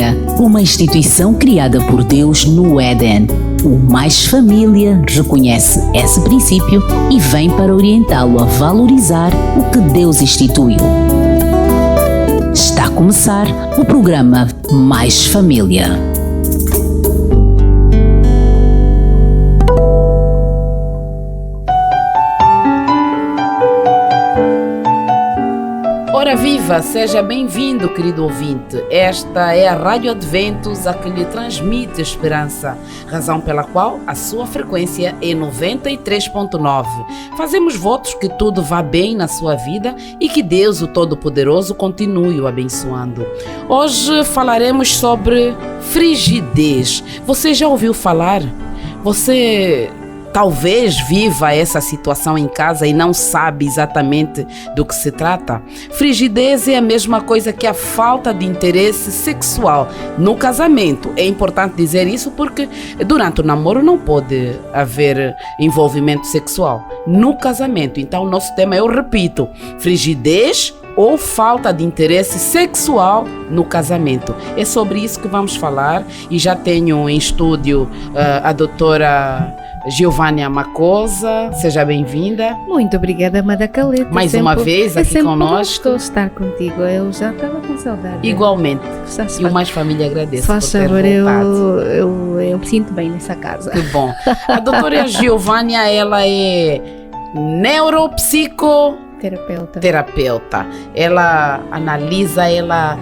Família, uma instituição criada por Deus no Éden. O Mais Família reconhece esse princípio e vem para orientá-lo a valorizar o que Deus instituiu. Está a começar o programa Mais Família. Ora viva, seja bem-vindo, querido ouvinte. Esta é a Rádio Adventos, a que lhe transmite esperança, razão pela qual a sua frequência é 93.9. Fazemos votos que tudo vá bem na sua vida e que Deus, o Todo-Poderoso, continue o abençoando. Hoje falaremos sobre frigidez. Você já ouviu falar? Você talvez viva essa situação em casa e não sabe exatamente do que se trata. Frigidez é a mesma coisa que a falta de interesse sexual no casamento. É importante dizer isso porque durante o namoro não pode haver envolvimento sexual no casamento. Então o nosso tema, eu repito, frigidez ou falta de interesse sexual no casamento. É sobre isso que vamos falar e já tenho em estúdio a doutora Giovânia Macosa, seja bem-vinda. Muito obrigada, Amada Caleta. Mais uma vez aqui conosco. Estou a estar contigo, eu já estava com saudade. Igualmente. E o Mais Família agradece por ter voltado. Eu me sinto bem nessa casa. Que bom. A doutora Giovânia, ela é neuropsicoterapeuta. Ela analisa, ela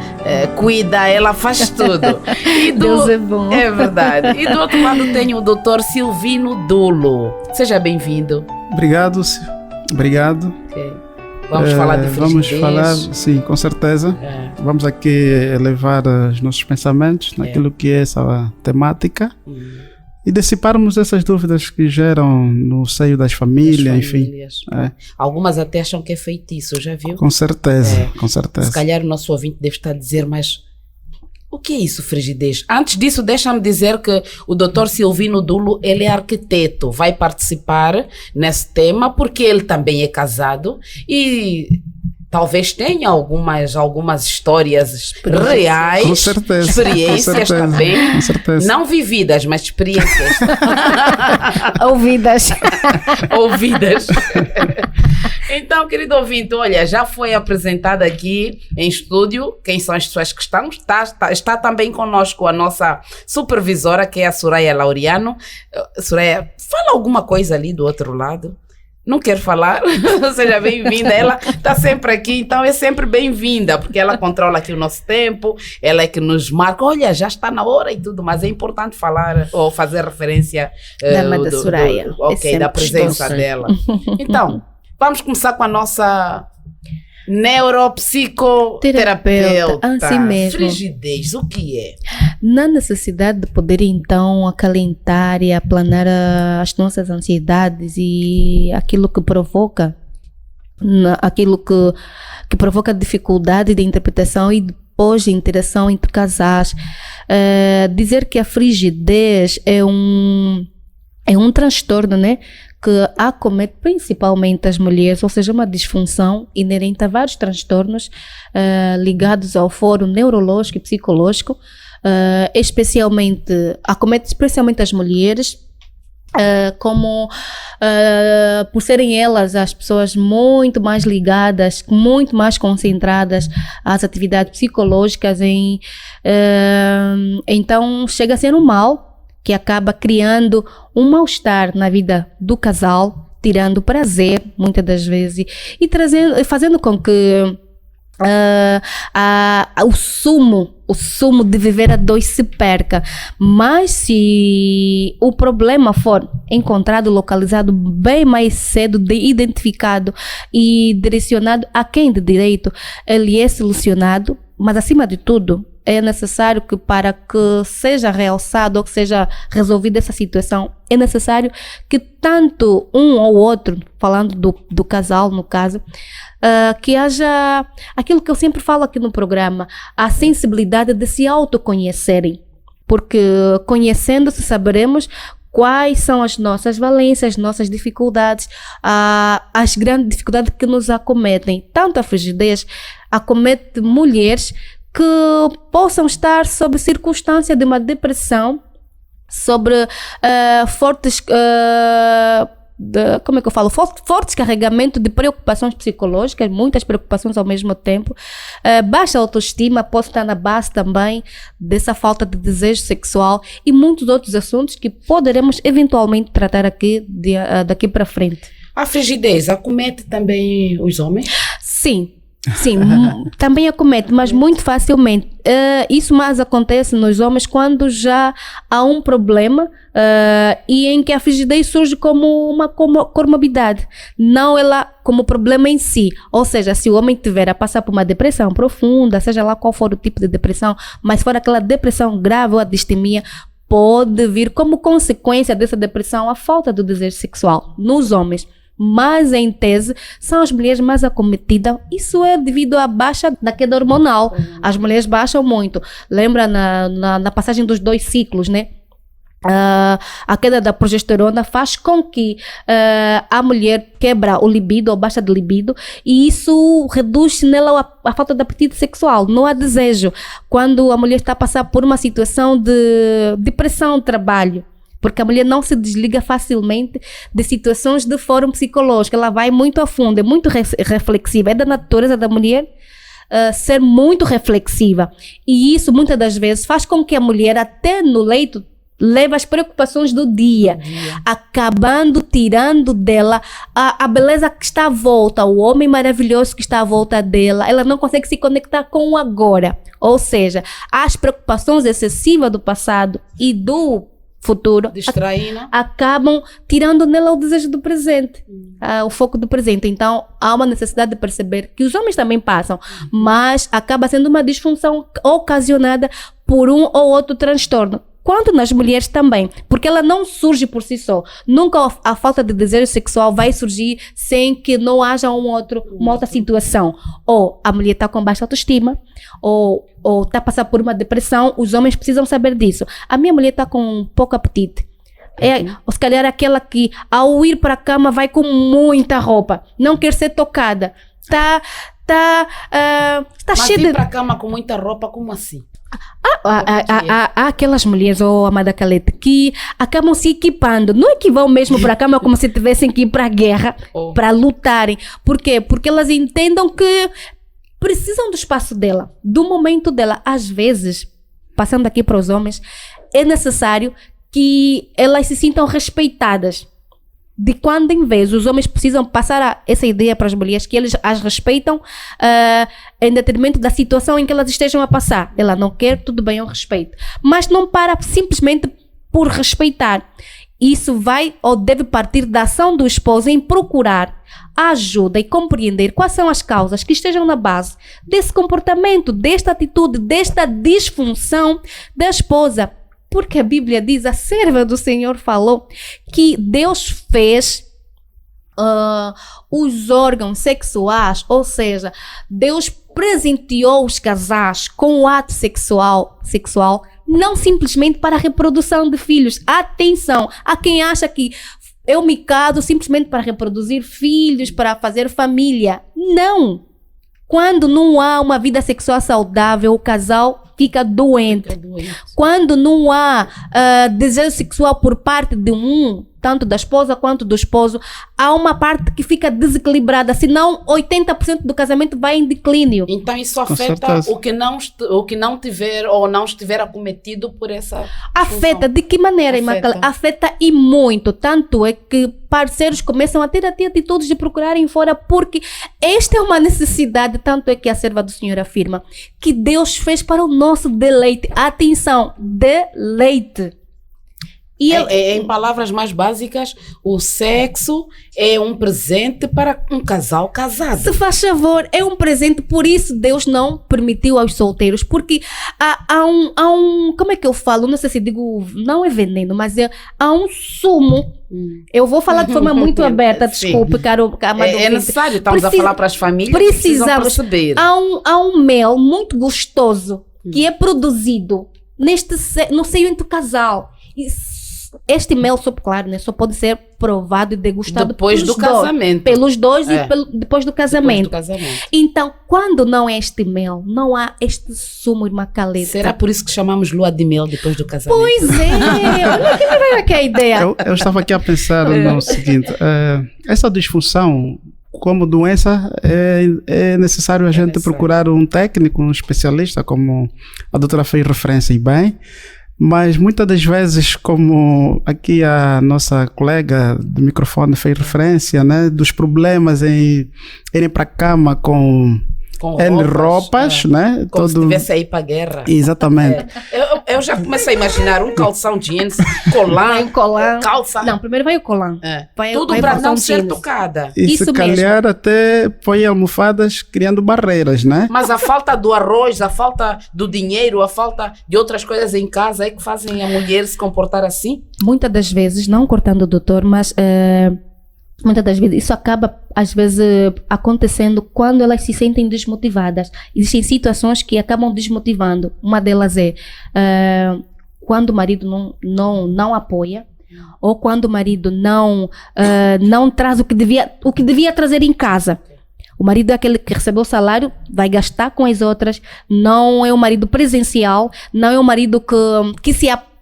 cuida, ela faz tudo. Deus é bom. É verdade. E do outro lado tem o Dr. Silvino Dulo. Seja bem-vindo. Obrigado. Okay. Vamos falar de frigidez. Vamos falar, sim, com certeza. Vamos aqui elevar os nossos pensamentos naquilo que é essa temática. E dissiparmos essas dúvidas que geram no seio das famílias, enfim. Algumas até acham que é feitiço, já viu? Com certeza, com certeza. Se calhar o nosso ouvinte deve estar a dizer, mas o que é isso, frigidez? Antes disso, deixa-me dizer que o Dr. Silvino Dulo, ele é arquiteto, vai participar nesse tema porque ele também é casado e talvez tenha algumas histórias reais, com certeza, experiências também, com certeza. Não vividas, mas experiências. Ouvidas. Então, querido ouvinte, olha, já foi apresentada aqui em estúdio quem são as pessoas que estão. Está também conosco a nossa supervisora, que é a Soraya Laureano. Soraya, fala alguma coisa ali do outro lado. Não quero falar, seja bem-vinda, ela está sempre aqui, então é sempre bem-vinda, porque ela controla aqui o nosso tempo, ela é que nos marca, olha, já está na hora e tudo, mas é importante falar ou fazer referência da Soraya, da presença dela. Então, vamos começar com a nossa neuropsicoterapeuta. Assim mesmo. Frigidez, o que é? Na necessidade de poder então acalentar e aplanar as nossas ansiedades e aquilo que provoca dificuldade de interpretação e depois de interação entre casais, dizer que a frigidez é um transtorno, né, que acomete principalmente as mulheres, ou seja, uma disfunção inerente a vários transtornos ligados ao fórum neurológico e psicológico, acomete especialmente as mulheres, por serem elas as pessoas muito mais ligadas, muito mais concentradas às atividades psicológicas, então chega a ser um mal que acaba criando um mal-estar na vida do casal, tirando prazer, muitas das vezes, e fazendo com que o sumo de viver a dois se perca. Mas se o problema for encontrado, localizado bem mais cedo, identificado e direcionado a quem de direito, ele é solucionado, mas acima de tudo, é necessário que para que seja realçado ou que seja resolvida essa situação, é necessário que tanto um ou outro, falando do casal no caso, que haja aquilo que eu sempre falo aqui no programa, a sensibilidade de se autoconhecerem, porque conhecendo-se saberemos quais são as nossas valências, as nossas dificuldades, as grandes dificuldades que nos acometem. Tanto a frigidez acomete mulheres que possam estar sob circunstância de uma depressão, sobre fortes como é que eu falo? Fortes carregamento de preocupações psicológicas, muitas preocupações ao mesmo tempo, baixa autoestima, pode estar na base também dessa falta de desejo sexual e muitos outros assuntos que poderemos eventualmente tratar aqui daqui para frente. A frigidez acomete também os homens? Sim, também acomete, mas muito facilmente. Isso mais acontece nos homens quando já há um problema e em que a frigidez surge como uma comorbidade, não ela como problema em si. Ou seja, se o homem tiver a passar por uma depressão profunda, seja lá qual for o tipo de depressão, mas for aquela depressão grave ou a distimia, pode vir como consequência dessa depressão a falta do desejo sexual nos homens. Mas em tese são as mulheres mais acometidas. Isso é devido à baixa da queda hormonal. As mulheres baixam muito. Lembra na passagem dos 2 ciclos, né? A queda da progesterona faz com que a mulher quebra o libido ou baixa de libido, e isso reduz nela a falta de apetite sexual, não há desejo. Quando a mulher está a passar por uma situação de depressão de trabalho, porque a mulher não se desliga facilmente de situações de fórum psicológico, ela vai muito a fundo, é muito reflexiva, é da natureza da mulher ser muito reflexiva, e isso muitas das vezes faz com que a mulher até no leito leve as preocupações do dia, acabando tirando dela a beleza que está à volta, o homem maravilhoso que está à volta dela. Ela não consegue se conectar com o agora, ou seja, as preocupações excessivas do passado e do futuro acabam tirando nela o desejo do presente, o foco do presente. Então há uma necessidade de perceber que os homens também passam, mas acaba sendo uma disfunção ocasionada por um ou outro transtorno, quanto nas mulheres também, porque ela não surge por si só. Nunca a falta de desejo sexual vai surgir sem que não haja uma outra situação. Ou a mulher está com baixa autoestima, ou está a passar por uma depressão. Os homens precisam saber disso. A minha mulher está com pouco apetite. Ou se calhar aquela que ao ir para a cama vai com muita roupa, não quer ser tocada. Mas cheia de... ir para a cama com muita roupa, como assim? Há aquelas mulheres, amada Caleta, que acabam se equipando. Não é que vão mesmo para a cama como se tivessem que ir para a guerra, para lutarem. Por quê? Porque elas entendam que precisam do espaço dela, do momento dela. Às vezes, passando aqui para os homens, é necessário que elas se sintam respeitadas. De quando em vez os homens precisam passar essa ideia para as mulheres, que eles as respeitam em detrimento da situação em que elas estejam a passar. Ela não quer, tudo bem, eu respeito, mas não para simplesmente por respeitar. Isso vai ou deve partir da ação do esposo em procurar ajuda e compreender quais são as causas que estejam na base desse comportamento, desta atitude, desta disfunção da esposa. Porque a Bíblia diz, a serva do Senhor falou que Deus fez os órgãos sexuais, ou seja, Deus presenteou os casais com o ato sexual não simplesmente para a reprodução de filhos. Atenção, há quem acha que eu me caso simplesmente para reproduzir filhos, para fazer família. Não! Quando não há uma vida sexual saudável, o casal fica doente. Quando não há desejo sexual por parte de tanto da esposa quanto do esposo, há uma parte que fica desequilibrada, senão 80% do casamento vai em declínio. Então isso afeta o que não tiver ou não estiver acometido por essa afeta. De que maneira, Imacala? Afeta e muito. Tanto é que parceiros começam a ter atitudes de procurarem fora, porque esta é uma necessidade. Tanto é que a serva do Senhor afirma que Deus fez para o nosso deleite. Atenção, deleite. Em palavras mais básicas, o sexo é um presente para um casal casado. Se faz favor, é um presente, por isso Deus não permitiu aos solteiros, porque há um como é que eu falo? Não sei se digo, não é veneno, mas há um sumo. Eu vou falar de forma muito aberta, desculpe, caro amado ouvinte. É necessário, estamos a falar para as famílias, precisamos perceber. Há um mel muito gostoso que é produzido no seio entre o casal. Este mel, claro, né, só pode ser provado e degustado depois do casamento. Pelos dois e depois do casamento. Depois do casamento. Então, quando não é este mel, não há este sumo, irmã Caleta. Será por isso que chamamos lua de mel depois do casamento? Pois é, olha que me veio aqui a ideia. Eu estava aqui a pensar no seguinte, essa disfunção como doença é necessário a gente procurar um técnico, um especialista, como a doutora fez referência e bem, mas muitas das vezes, como aqui a nossa colega do microfone fez referência, né, dos problemas em irem para a cama com roupas, né? Como se tivesse aí para a guerra. Exatamente. Eu já comecei a imaginar um calção jeans, colar, calça. Não, primeiro vai o colar. Tudo para não ser tocada. E se calhar até põe almofadas criando barreiras, né? Mas a falta do arroz, a falta do dinheiro, a falta de outras coisas em casa é que fazem a mulher se comportar assim? Muitas das vezes, não cortando o doutor, mas muitas das vezes isso acaba às vezes acontecendo quando elas se sentem desmotivadas. Existem situações que acabam desmotivando. Uma delas é quando o marido não apoia, ou quando o marido não traz o que devia trazer em casa. O marido é aquele que recebeu o salário, vai gastar com as outras, não é um marido presencial, não é um marido que se apruma.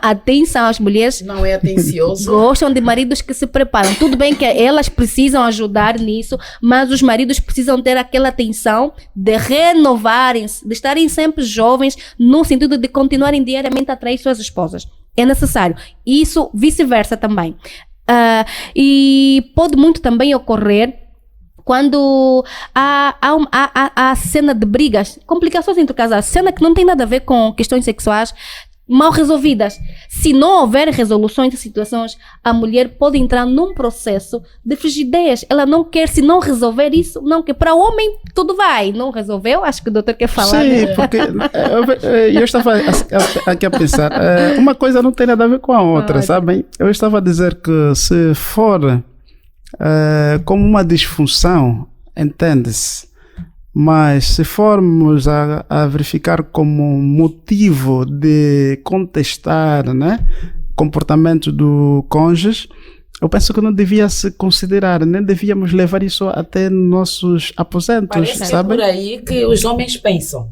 Atenção, as mulheres não é atencioso. Gostam de maridos que se preparam. Tudo bem que elas precisam ajudar nisso, mas os maridos precisam ter aquela atenção de renovarem-se, de estarem sempre jovens, no sentido de continuarem diariamente a atrair suas esposas. É necessário. Isso vice-versa também. E pode muito também ocorrer quando há cena de brigas, complicações entre casais, cena que não tem nada a ver com questões sexuais mal resolvidas. Se não houver resoluções de situações, a mulher pode entrar num processo de frigidez. Ela não quer, se não resolver isso, não quer. Para o homem, tudo vai. Não resolveu? Acho que o doutor quer falar. Sim, porque eu estava aqui a pensar, uma coisa não tem nada a ver com a outra, sabem? Eu estava a dizer que se for como uma disfunção, entende-se, mas se formos a verificar como motivo de contestar, né, comportamento do cônjuge, eu penso que não devia se considerar, nem devíamos levar isso até nossos aposentos. Parece sabe? Que é por aí que os homens pensam.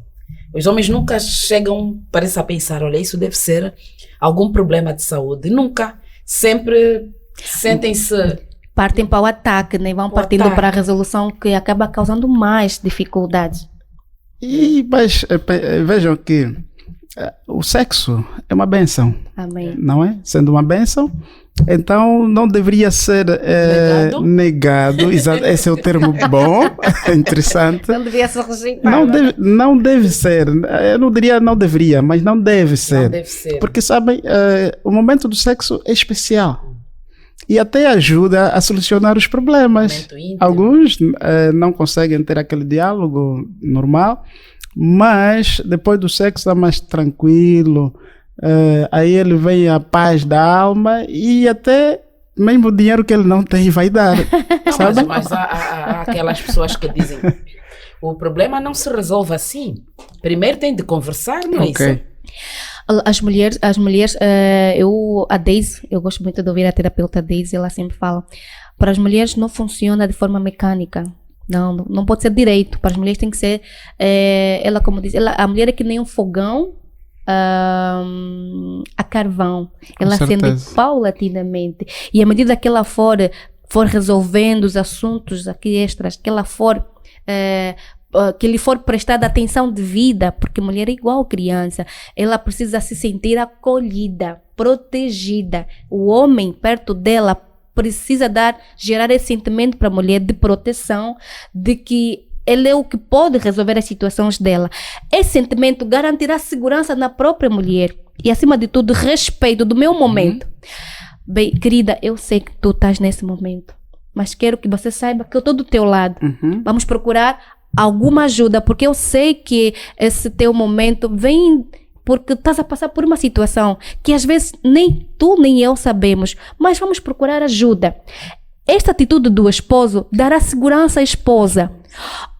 Os homens nunca chegam, parece a pensar, olha, isso deve ser algum problema de saúde. Nunca. Sempre sentem-se... Partem para o ataque, né? Vão partindo para a resolução, que acaba causando mais dificuldades. Mas vejam que o sexo é uma bênção. Amém. Não é? Sendo uma bênção, então não deveria ser negado. Exato, esse é o termo bom, interessante. Não devia ser rejeitado. Não deve ser. Eu não diria não deveria, mas não deve ser. Não deve ser. Porque, sabem, o momento do sexo é especial. E até ajuda a solucionar os problemas. Alguns não conseguem ter aquele diálogo normal, mas depois do sexo está mais tranquilo, aí ele vem a paz da alma e até mesmo o dinheiro que ele não tem vai dar. Sabe? Mas há aquelas pessoas que dizem o problema não se resolve assim. Primeiro tem de conversar, não é isso? As mulheres, a Daisy, eu gosto muito de ouvir a terapeuta Daisy, ela sempre fala, para as mulheres não funciona de forma mecânica, não pode ser direito, para as mulheres tem que ser, ela como diz, a mulher é que nem um fogão a carvão, ela acende paulatinamente, e à medida que ela for resolvendo os assuntos aqui extras, que ela for... que lhe for prestada atenção devida, porque mulher é igual criança, ela precisa se sentir acolhida, protegida. O homem perto dela precisa gerar esse sentimento para a mulher de proteção, de que ele é o que pode resolver as situações dela. Esse sentimento garantirá segurança na própria mulher e, acima de tudo, respeito do meu momento. Bem, querida, eu sei que tu estás nesse momento, mas quero que você saiba que eu estou do teu lado. Vamos procurar alguma ajuda, porque eu sei que esse teu momento vem porque estás a passar por uma situação que às vezes nem tu nem eu sabemos, mas vamos procurar ajuda. Esta atitude do esposo dará segurança à esposa,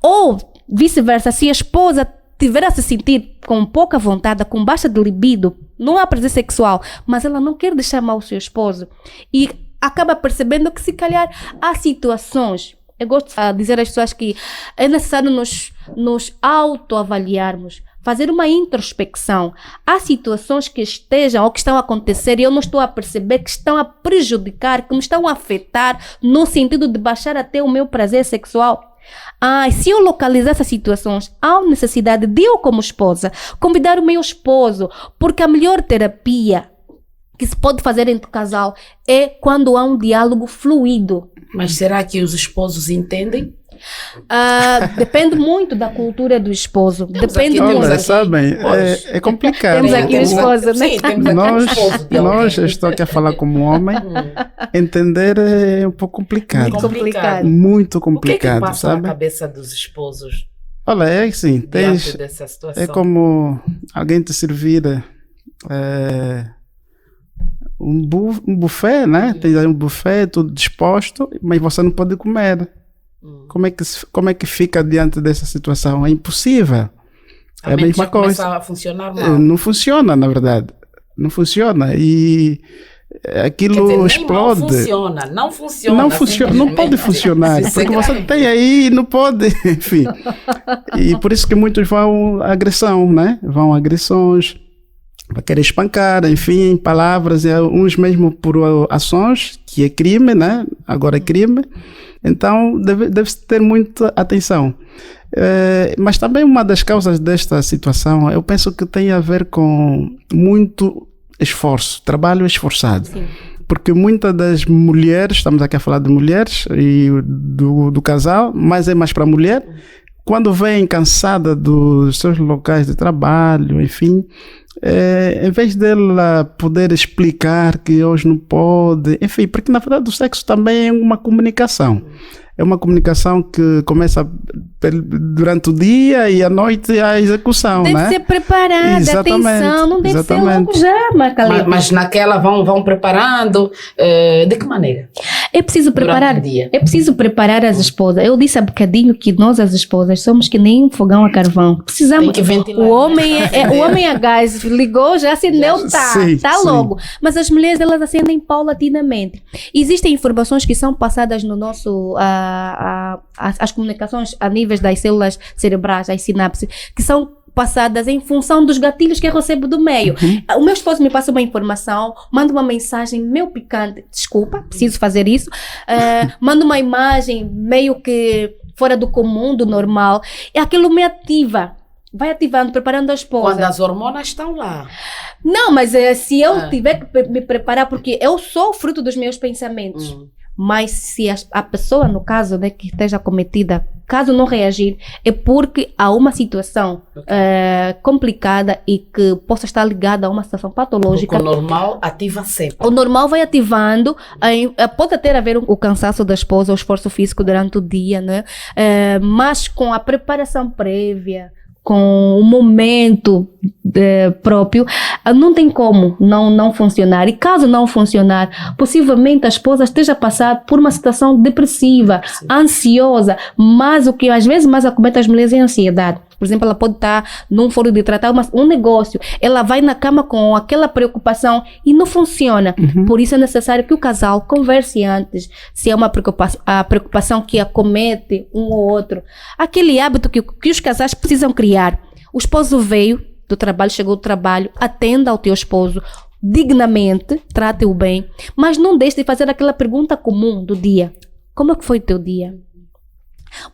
ou vice-versa, se a esposa tiver a se sentir com pouca vontade, com baixa de libido, não há prazer sexual, mas ela não quer deixar mal o seu esposo e acaba percebendo que se calhar há situações. Eu gosto de dizer às pessoas que é necessário nos autoavaliarmos, fazer uma introspecção. Há situações que estejam ou que estão a acontecer e eu não estou a perceber, que estão a prejudicar, que me estão a afetar no sentido de baixar até o meu prazer sexual. Se eu localizar essas situações, há necessidade de eu, como esposa, convidar o meu esposo, porque a melhor terapia que se pode fazer entre o casal é quando há um diálogo fluido. Mas será que os esposos entendem? Depende muito da cultura do esposo. Depende muito. Olha, sabem, é complicado. Temos aqui o esposo, né? Sim, temos aqui o esposo. Nós, eu estou aqui a falar como homem, entender é um pouco complicado. Muito complicado. Muito O que complicado, passa sabe? na cabeça dos esposos Olha, é assim, diante dessa situação? é como alguém te servir um buffet, né? Tens aí um buffet, tudo disposto, mas você não pode comer. Como é que fica diante dessa situação? É impossível. É a mesma coisa. Começa a funcionar mal. Não funciona, na verdade. Não funciona. E aquilo explode. Não funciona. Não pode funcionar. Porque você tem aí e não pode. Enfim. E por isso que muitos vão à agressão, né? Vão a agressões. Para querer espancar, enfim, palavras, e uns mesmo por ações, que é crime, né? Agora é crime. Então, deve-se ter muita atenção. Mas também uma das causas desta situação, eu penso que tem a ver com muito esforço, trabalho esforçado. Sim. Porque muitas das mulheres, estamos aqui a falar de mulheres e do casal, mas é mais para a mulher, quando vem cansada dos seus locais de trabalho, enfim, em vez dela poder explicar que hoje não pode, enfim, porque na verdade o sexo também é uma comunicação. É uma comunicação que começa durante o dia e à noite a execução, deve né? ser preparada, atenção, não deve ser logo já, Macaleta. Mas naquela vão preparando, de que maneira? É preciso preparar, é preciso preparar as esposas. Eu disse há bocadinho que nós, as esposas, somos que nem um fogão a carvão. Precisamos. Tem que ventilar. O homem a gás ligou, já acendeu, tá logo. Mas as mulheres, elas acendem paulatinamente. Existem informações que são passadas no nosso as comunicações a níveis das células cerebrais, as sinapses, que são passadas em função dos gatilhos que eu recebo do meio. O meu esposo me passa uma informação, manda uma mensagem meio picante, desculpa, preciso fazer isso, manda uma imagem meio que fora do comum, do normal, e aquilo me ativa. Vai ativando, preparando a esposa. Quando as hormonas estão lá. Não, mas se eu tiver que me preparar, porque eu sou fruto dos meus pensamentos. Mas se a pessoa, no caso, né, que esteja cometida, caso não reagir, é porque há uma situação complicada e que possa estar ligada a uma situação patológica. Porque o normal ativa sempre. O normal vai ativando, pode até haver o cansaço da esposa, o esforço físico durante o dia, né? Mas com a preparação prévia, com o momento próprio, não tem como não funcionar. E caso não funcionar, possivelmente a esposa esteja a passar por uma situação depressiva, ansiosa, mas o que às vezes mais acomete as mulheres é a ansiedade. Por exemplo, ela pode estar num foro de tratar um negócio, ela vai na cama com aquela preocupação e não funciona. Por isso é necessário que o casal converse antes, se é uma preocupação, a preocupação que acomete um ou outro. Aquele hábito que os casais precisam criar. O esposo veio do trabalho, chegou do trabalho, atenda ao teu esposo dignamente, trate-o bem, mas não deixe de fazer aquela pergunta comum do dia. Como é que foi o teu dia?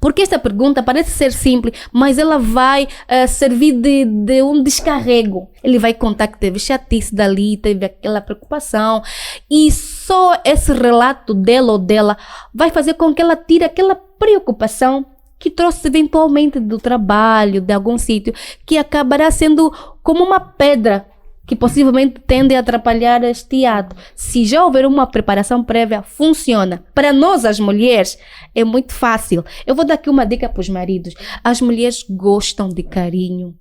Porque esta pergunta parece ser simples, mas ela vai servir de um descarrego. Ele vai contar que teve chatice dali, teve aquela preocupação, e só esse relato dela ou dela vai fazer com que ela tire aquela preocupação que trouxe eventualmente do trabalho, de algum sítio, que acabará sendo como uma pedra que possivelmente tende a atrapalhar este ato. Se já houver uma preparação prévia, funciona. Para nós, as mulheres, é muito fácil. Eu vou dar aqui uma dica para os maridos. As mulheres gostam de carinho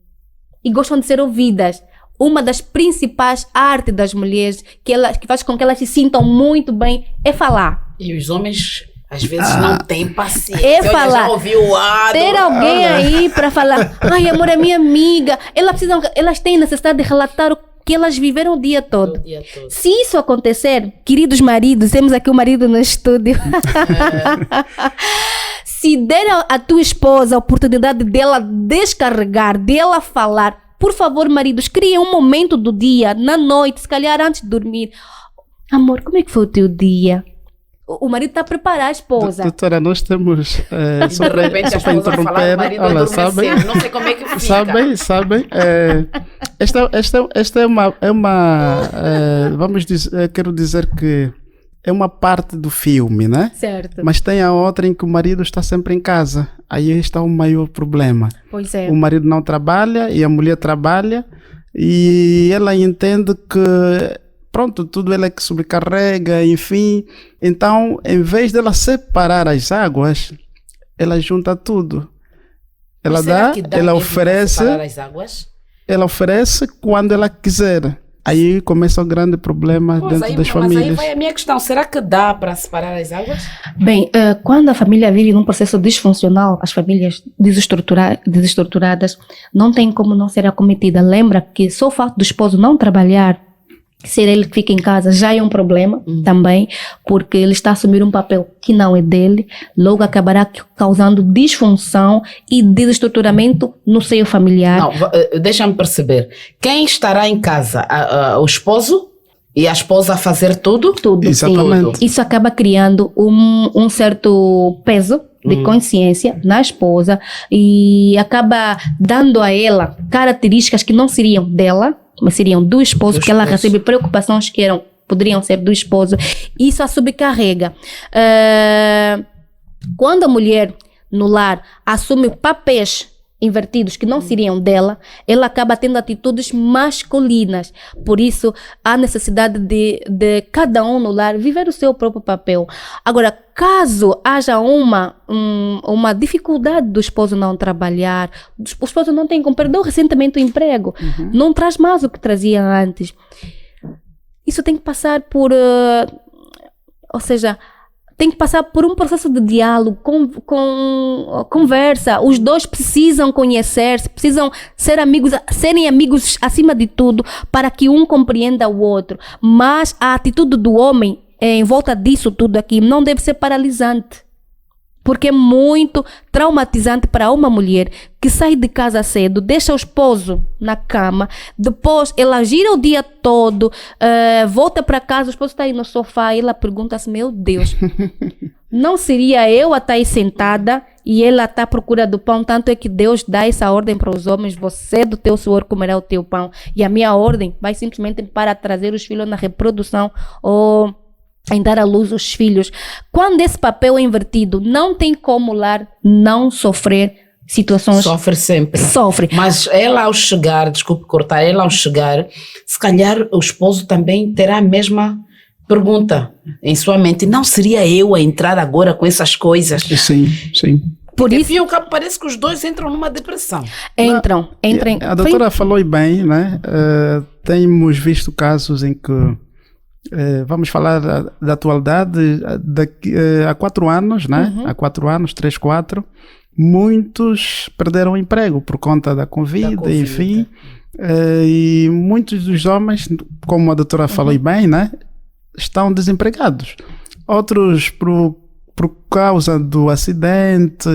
e gostam de ser ouvidas. Uma das principais artes das mulheres que faz com que elas se sintam muito bem é falar. E os homens Às vezes não tem paciência. É Olha, falar, já ouvi o lado. ter alguém aí para falar, ai amor, é minha amiga, elas têm necessidade de relatar o que elas viveram o dia todo. Se isso acontecer, queridos maridos, temos aqui o marido no estúdio. Se der a tua esposa a oportunidade dela descarregar, dela falar, por favor, maridos, criem um momento do dia, na noite, se calhar antes de dormir. Amor, como é que foi o teu dia? O marido está a preparar a esposa. Doutora, nós temos... de repente a esposa vai falar, o marido adormecendo. Não sei como é que fica. Sabem, esta é uma vamos dizer, quero dizer que é uma parte do filme, né? Certo. Mas tem a outra em que o marido está sempre em casa. Aí está o maior problema. Pois é. O marido não trabalha e a mulher trabalha e ela entende que pronto, tudo ela é que sobrecarrega, enfim. Então, em vez dela separar as águas, ela junta tudo. Ela ela oferece. Separar as águas? Ela oferece quando ela quiser. Aí começa o grande problema dentro das famílias. Mas aí vai a minha questão, será que dá para separar as águas? Bem, quando a família vive num processo disfuncional, as famílias desestruturadas, não tem como não ser acometida. Lembra que só o fato do esposo não trabalhar, ser ele que fica em casa, já é um problema também, porque ele está a assumir um papel que não é dele, logo acabará causando disfunção e desestruturamento no seio familiar. Não, deixa-me perceber. Quem estará em casa? O esposo? E a esposa a fazer tudo? Tudo. Exatamente. Sim. Isso acaba criando um certo peso de consciência na esposa e acaba dando a ela características que não seriam dela, mas seriam do esposo, porque ela recebe preocupações que poderiam ser do esposo. Isso a sobrecarrega. Quando a mulher no lar assume papéis invertidos que não seriam dela, ela acaba tendo atitudes masculinas. Por isso, há necessidade de cada um no lar viver o seu próprio papel. Agora, caso haja uma dificuldade do esposo não trabalhar, o esposo não tem como, perdeu recentemente o emprego, não traz mais o que trazia antes. Isso tem que passar por... ou seja... tem que passar por um processo de diálogo, conversa. Os dois precisam conhecer-se, precisam serem amigos acima de tudo, para que um compreenda o outro. Mas a atitude do homem em volta disso tudo aqui não deve ser paralisante. Porque é muito traumatizante para uma mulher que sai de casa cedo, deixa o esposo na cama, depois ela gira o dia todo, volta para casa, o esposo está aí no sofá e ela pergunta-se, meu Deus, não seria eu a estar aí sentada e ela está à procura do pão? Tanto é que Deus dá essa ordem para os homens, você do teu suor comerá o teu pão. E a minha ordem vai simplesmente para trazer os filhos na reprodução ou em dar à luz os filhos. Quando esse papel é invertido, não tem como o lar não sofrer situações. Sofre sempre. Sofre. Mas ela ao chegar, desculpe cortar, ela ao chegar, se calhar o esposo também terá a mesma pergunta em sua mente. Não seria eu a entrar agora com essas coisas? Sim. Por isso, parece que os dois entram numa depressão. Entram. A doutora falou bem, né? Temos visto casos em que vamos falar da atualidade, há 4 anos, né? Há 4 anos, 3, 4, muitos perderam o emprego por conta da Covid. Enfim. E muitos dos homens, como a doutora falou bem, né? Estão desempregados. Outros por causa do acidente,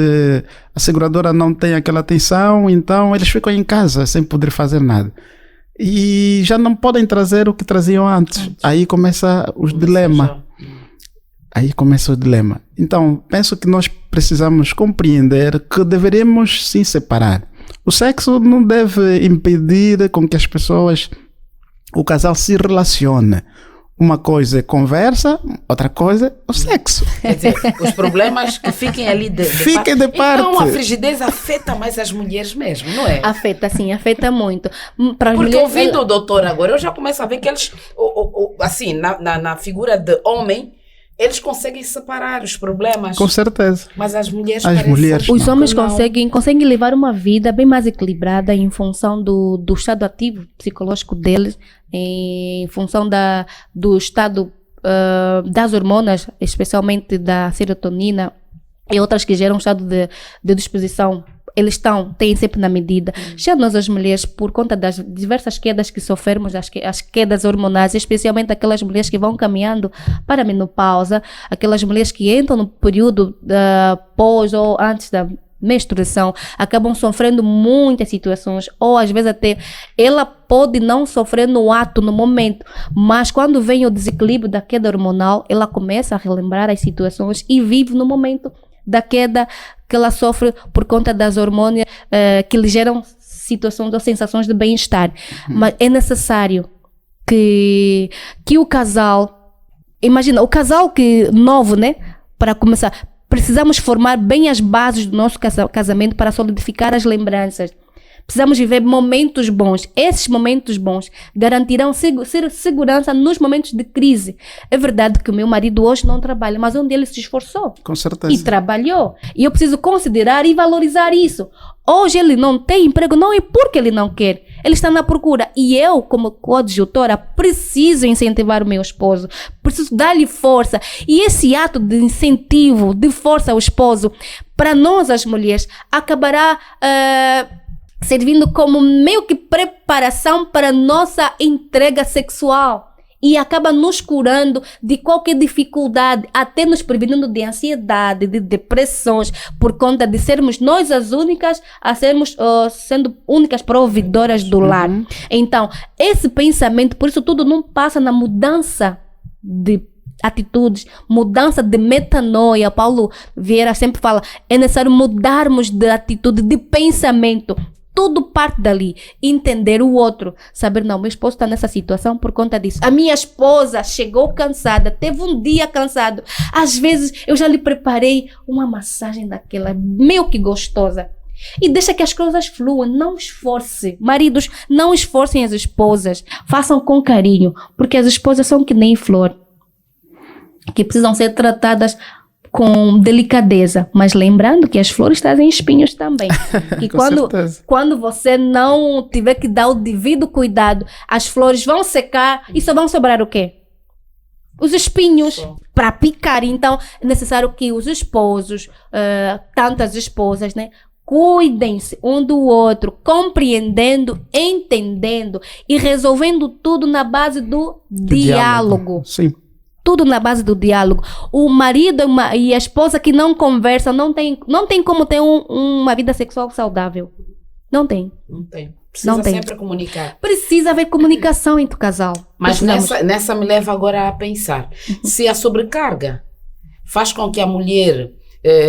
a seguradora não tem aquela atenção, então eles ficam em casa sem poder fazer nada. E já não podem trazer o que traziam antes. Aí começa os dilemas. Então, penso que nós precisamos compreender que deveríamos sim separar. O sexo não deve impedir com que as pessoas, o casal se relacione. Uma coisa é conversa, outra coisa é o sexo. Quer dizer, os problemas que fiquem ali de parte. Então a frigidez afeta mais as mulheres mesmo, não é? Afeta, sim, afeta muito. Porque ouvindo o doutor agora, eu já começo a ver que eles, assim, na figura de homem, eles conseguem separar os problemas. Com certeza. Mas as mulheres os homens conseguem levar uma vida bem mais equilibrada em função do estado ativo psicológico deles, em função do estado das hormonas, especialmente da serotonina e outras que geram um estado de disposição, eles têm sempre na medida. Já nós, as mulheres, por conta das diversas quedas que sofremos, as quedas hormonais, especialmente aquelas mulheres que vão caminhando para a menopausa, aquelas mulheres que entram no período pós ou antes da menstruação, acabam sofrendo muitas situações, ou às vezes até ela pode não sofrer no ato, no momento, mas quando vem o desequilíbrio da queda hormonal, ela começa a relembrar as situações e vive no momento da queda que ela sofre por conta das hormônios que lhe geram situações ou sensações de bem-estar. Mas é necessário que o casal, imagina, o casal novo, né, para começar, precisamos formar bem as bases do nosso casamento para solidificar as lembranças. Precisamos viver momentos bons. Esses momentos bons garantirão segurança nos momentos de crise. É verdade que o meu marido hoje não trabalha, mas onde ele se esforçou. Com certeza. E trabalhou. E eu preciso considerar e valorizar isso. Hoje ele não tem emprego, não é porque ele não quer. Ele está na procura. E eu, como coadjutora, preciso incentivar o meu esposo. Preciso dar-lhe força. E esse ato de incentivo, de força ao esposo, para nós as mulheres, acabará servindo como meio que preparação para nossa entrega sexual. E acaba nos curando de qualquer dificuldade, até nos prevenindo de ansiedade, de depressões, por conta de sermos nós as únicas a sermos sendo únicas provedoras do lar. Então, esse pensamento, por isso tudo não passa na mudança de atitudes, mudança de metanoia. Paulo Vieira sempre fala, é necessário mudarmos de atitude, de pensamento. Tudo parte dali, entender o outro, saber, não, meu esposo está nessa situação por conta disso. A minha esposa chegou cansada, teve um dia cansado. Às vezes eu já lhe preparei uma massagem daquela, meio que gostosa. E deixa que as coisas fluam, não esforce. Maridos, não esforcem as esposas, façam com carinho, porque as esposas são que nem flor, que precisam ser tratadas com delicadeza, mas lembrando que as flores trazem espinhos também. E quando você não tiver que dar o devido cuidado, as flores vão secar e só vão sobrar o quê? Os espinhos para picar. Então, é necessário que os esposos, tantas esposas, né, cuidem-se um do outro, compreendendo, entendendo e resolvendo tudo na base do diálogo. Sim. Tudo na base do diálogo. O marido e a esposa que não conversam, não tem como ter uma vida sexual saudável. Não tem. Não tem. Precisa sempre comunicar. Precisa haver comunicação entre o casal. Mas nessa me leva agora a pensar. Se a sobrecarga faz com que a mulher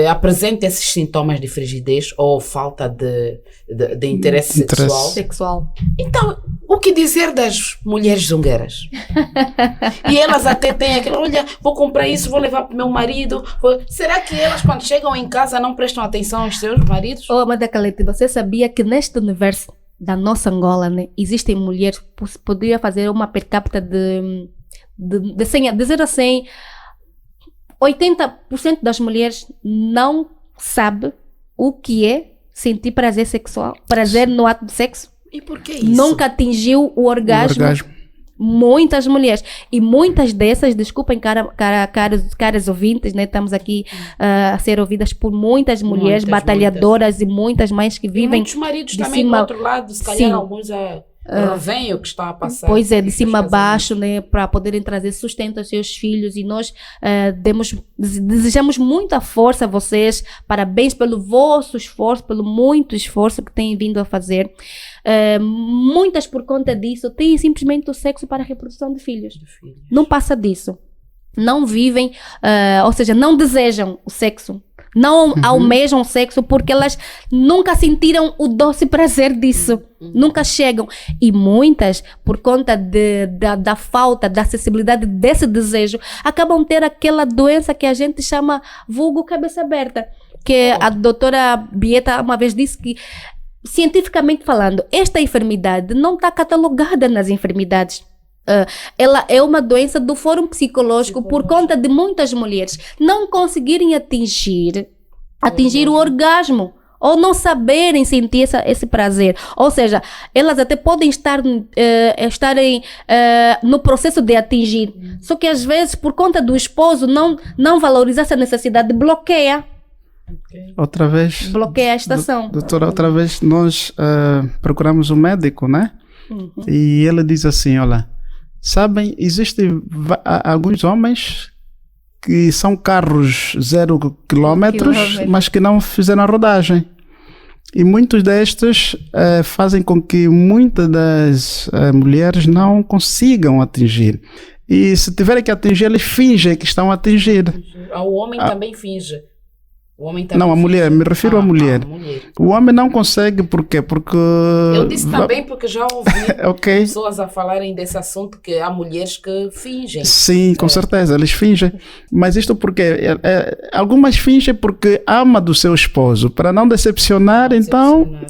apresente esses sintomas de frigidez ou falta de interesse sexual. Então, o que dizer das mulheres zungueiras? E elas até têm aquilo, olha, vou comprar isso, vou levar para o meu marido. Será que elas, quando chegam em casa, não prestam atenção aos seus maridos? Amada Calete, você sabia que neste universo da nossa Angola, né, existem mulheres, poderia fazer uma per capita de 0 a 100, 80% das mulheres não sabe o que é sentir prazer sexual, prazer no ato de sexo. E por que isso? Nunca atingiu o orgasmo. Muitas mulheres. E muitas dessas, desculpem caras ouvintes, né? Estamos aqui a ser ouvidas por muitas mulheres batalhadoras e muitas mães que vivem. E muitos maridos também do outro lado, se calhar alguns veem o que está a passar. Pois é, de cima a baixo, né, para poderem trazer sustento aos seus filhos. E nós desejamos muita força a vocês. Parabéns pelo vosso esforço, pelo muito esforço que têm vindo a fazer. Muitas, por conta disso, têm simplesmente o sexo para a reprodução de filhos. Não passa disso. Não vivem, ou seja, não desejam o sexo. Não almejam sexo porque elas nunca sentiram o doce prazer disso. Nunca chegam. E muitas, por conta da falta, da acessibilidade desse desejo, acabam ter aquela doença que a gente chama vulgo cabeça aberta. Que a doutora Bieta uma vez disse que, cientificamente falando, esta enfermidade não está catalogada nas enfermidades. Ela é uma doença do fórum psicológico por conta de muitas mulheres não conseguirem atingir o orgasmo. ou não saberem sentir esse prazer. Ou seja, elas até podem estarem no processo de atingir. Só que às vezes, por conta do esposo não valorizar essa necessidade, bloqueia. Outra vez... Bloqueia a estação. Doutora, outra vez nós procuramos um médico, né? E ele diz assim, olha, sabem, existem alguns homens que são carros 0 quilômetros, mas que não fizeram a rodagem. E muitos destes fazem com que muitas das mulheres não consigam atingir. E se tiverem que atingir, eles fingem que estão a atingir. O homem também finge. Não, a mulher, me refiro à mulher. O homem não consegue, por quê? Porque... Eu disse também porque já ouvi okay. pessoas a falarem desse assunto, que há mulheres que fingem. Sim, com certeza, eles fingem. Mas isto porque algumas fingem porque ama do seu esposo, para não decepcionar, então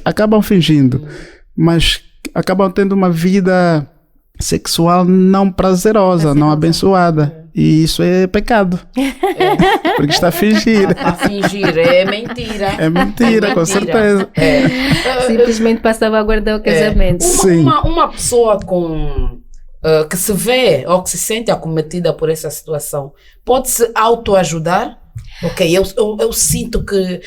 acabam fingindo. Mas acabam tendo uma vida sexual não prazerosa, não abençoada. E isso é pecado. Porque está a fingir. A fingir, é mentira. É mentira, com certeza. Simplesmente para salvaguardar o casamento. Uma pessoa que se vê ou que se sente acometida por essa situação, pode se autoajudar? Ok, eu sinto que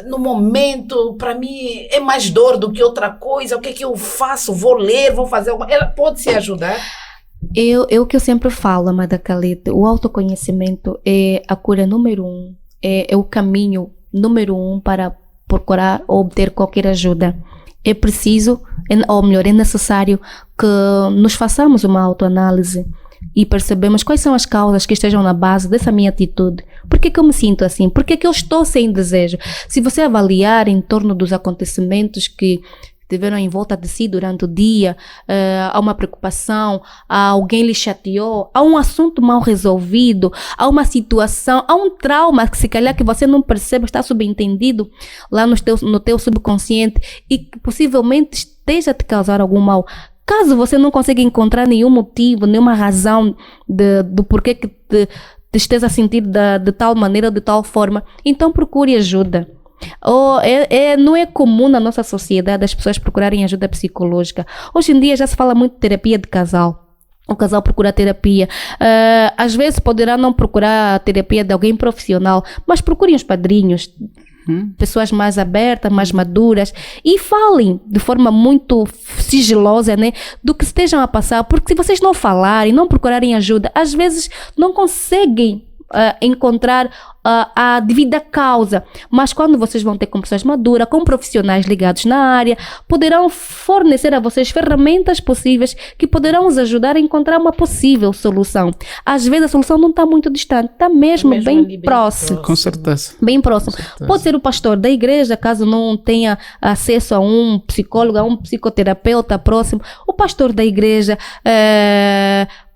no momento, para mim, é mais dor do que outra coisa. O que é que eu faço? Vou ler, vou fazer alguma... Ela pode se ajudar? O que eu sempre falo, amada Khalid, o autoconhecimento é a cura número 1, é o caminho número 1 para procurar ou obter qualquer ajuda. É preciso, ou melhor, é necessário que nos façamos uma autoanálise e percebemos quais são as causas que estejam na base dessa minha atitude. Por que eu me sinto assim? Por que eu estou sem desejo? Se você avaliar em torno dos acontecimentos que tiveram em volta de si durante o dia, há uma preocupação, alguém lhe chateou, há um assunto mal resolvido, há uma situação, há um trauma que se calhar que você não percebe, está subentendido lá no teu subconsciente e que possivelmente esteja a te causar algum mal. Caso você não consiga encontrar nenhum motivo, nenhuma razão do porquê que te esteja a sentir de tal maneira, de tal forma, então procure ajuda. Não é comum na nossa sociedade as pessoas procurarem ajuda psicológica. Hoje em dia já se fala muito de terapia de casal. O casal procura terapia. Às vezes poderá não procurar a terapia de alguém profissional, mas procurem os padrinhos, pessoas mais abertas, mais maduras, e falem de forma muito sigilosa, né, do que estejam a passar, porque se vocês não falarem, não procurarem ajuda, às vezes não conseguem encontrar a devida causa, mas quando vocês vão ter com pessoas maduras, com profissionais ligados na área, poderão fornecer a vocês ferramentas possíveis que poderão os ajudar a encontrar uma possível solução. Às vezes a solução não está muito distante, está mesmo bem próximo. Com certeza. Bem próximo. Pode ser o pastor da igreja, caso não tenha acesso a um psicólogo, a um psicoterapeuta próximo, o pastor da igreja.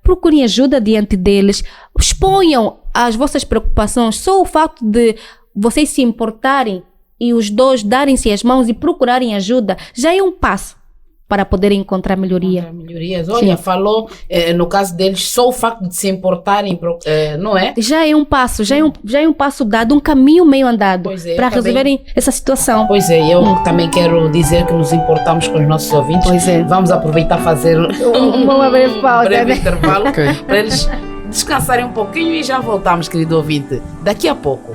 Procurem ajuda diante deles, exponham as vossas preocupações. Só o facto de vocês se importarem e os dois darem-se as mãos e procurarem ajuda já é um passo para poderem encontrar melhoria. Melhorias. Olha, sim. Falou, no caso deles, só o facto de se importarem, não é? Já é um passo, já é um passo dado, um caminho meio andado para resolverem essa situação. Pois é, eu também quero dizer que nos importamos com os nossos ouvintes. Pois é. Vamos aproveitar fazer uma breve pausa, breve intervalo, para eles descansarem um pouquinho e já voltamos, querido ouvinte, daqui a pouco.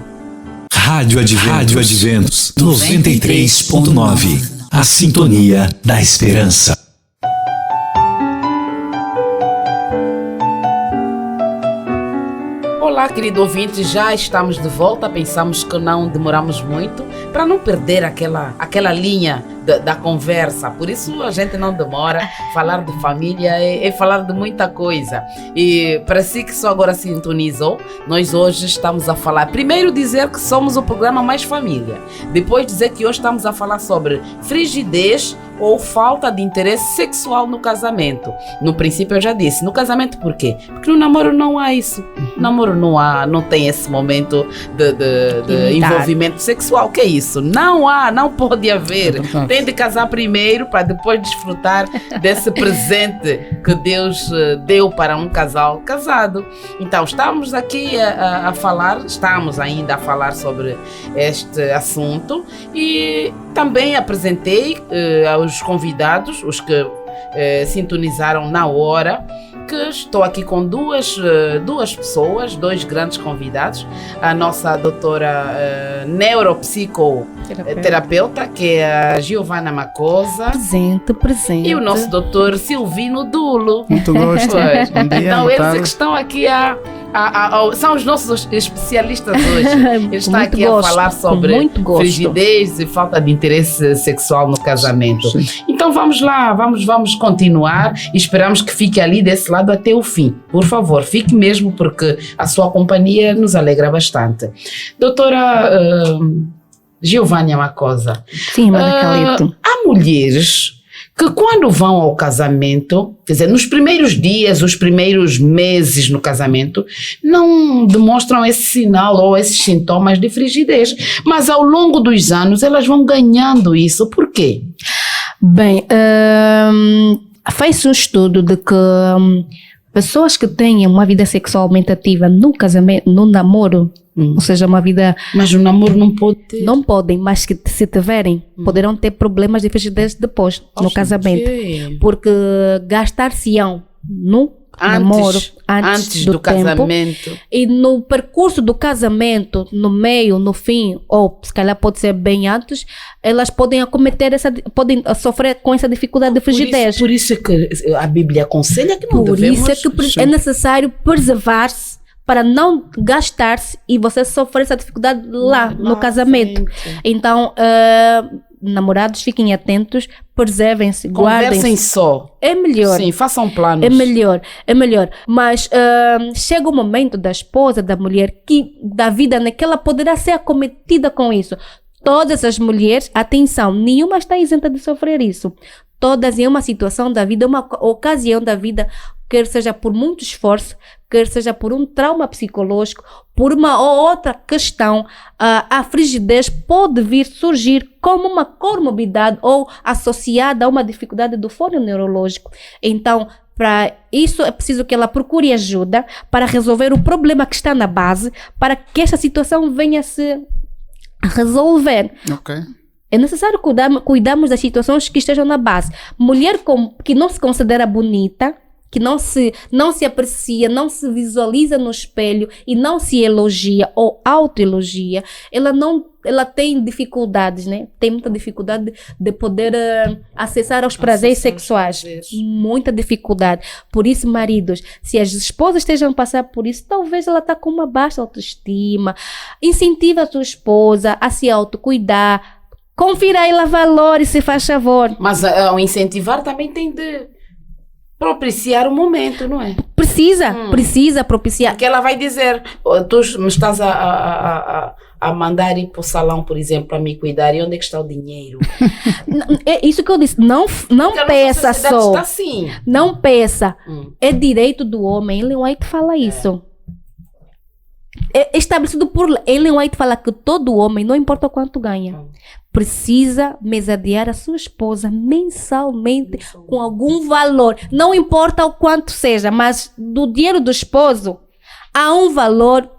Rádio Adventos 93.9. A sintonia da esperança. Olá, querido ouvinte, já estamos de volta. Pensamos que não demoramos muito para não perder aquela linha da conversa. Por isso a gente não demora. Falar de família é falar de muita coisa. E para si que só agora sintonizou, nós hoje estamos a falar. Primeiro dizer que somos o programa Mais Família. Depois dizer que hoje estamos a falar sobre frigidez ou falta de interesse sexual no casamento. No princípio eu já disse, no casamento por quê? Porque no namoro não há isso. No namoro não tem esse momento de envolvimento sexual. O que é isso? Não há, não pode haver. Tem de casar primeiro para depois desfrutar desse presente que Deus deu para um casal casado. Então estamos aqui estamos ainda a falar sobre este assunto e também apresentei aos convidados, os que sintonizaram na hora, que estou aqui com duas pessoas, dois grandes convidados, a nossa doutora neuropsicoterapeuta, que é a Giovana Macosa. Presente. E o nosso doutor Silvino Dulo. Muito gosto. Bom dia, então eles que estão aqui são os nossos especialistas hoje. Eles estão aqui a falar sobre frigidez e falta de interesse sexual no casamento. Sim. Então vamos lá, vamos continuar e esperamos que fique ali desse lado até o fim. Por favor, fique mesmo, porque a sua companhia nos alegra bastante. Doutora Giovana Macosa. Sim, Maracalito. Há mulheres que quando vão ao casamento, quer dizer, nos primeiros dias, os primeiros meses no casamento, não demonstram esse sinal ou esses sintomas de frigidez, mas ao longo dos anos elas vão ganhando isso. Por quê? Bem, faz-se um estudo de que pessoas que têm uma vida sexualmente ativa no casamento, no namoro, ou seja, uma vida... Mas o namoro não pode ter. Não podem, mas que se tiverem, poderão ter problemas de frigidez depois, no casamento. Porque gastar-se-ão no namoro antes do tempo, casamento. E no percurso do casamento, no meio, no fim, ou se calhar pode ser bem antes, elas podem acometer podem sofrer com essa dificuldade de frigidez. Por isso é que a Bíblia aconselha que não devemos... Por isso é que é necessário preservar-se para não gastar-se e você sofrer essa dificuldade lá no casamento. Então, namorados, fiquem atentos, preservem-se, guardem-se. Conversem só. É melhor. Sim, façam planos. É melhor. Mas chega o momento da esposa, da mulher, da vida, né, que ela poderá ser acometida com isso. Todas as mulheres, atenção, nenhuma está isenta de sofrer isso. Todas em uma situação da vida, uma ocasião da vida, quer seja por muito esforço, quer seja por um trauma psicológico, por uma ou outra questão, a frigidez pode vir surgir como uma comorbidade ou associada a uma dificuldade do foro neurológico. Então, para isso é preciso que ela procure ajuda para resolver o problema que está na base, para que essa situação venha a se resolver. Ok. É necessário cuidarmos das situações que estejam na base. Mulher que não se considera bonita, que não se aprecia, não se visualiza no espelho e não se elogia ou autoelogia, ela tem dificuldades, né? Tem muita dificuldade de poder acessar aos prazeres sexuais. Muita dificuldade. Por isso, maridos, se as esposas estejam a passar por isso, talvez ela está com uma baixa autoestima. Incentiva a tua esposa a se autocuidar. Confira ela valores, se faz favor. Mas ao incentivar também tem de propiciar o momento, não é? Precisa propiciar. Porque ela vai dizer, tu me estás a mandar ir para o salão, por exemplo, para me cuidar, e onde é que está o dinheiro? É isso que eu disse, não peça só. Está assim. Não peça. É direito do homem. Ellen White fala isso. É estabelecido por Ellen White, fala que todo homem, não importa o quanto ganha, precisa mesadear a sua esposa mensalmente com algum valor. Não importa o quanto seja, mas do dinheiro do esposo há um valor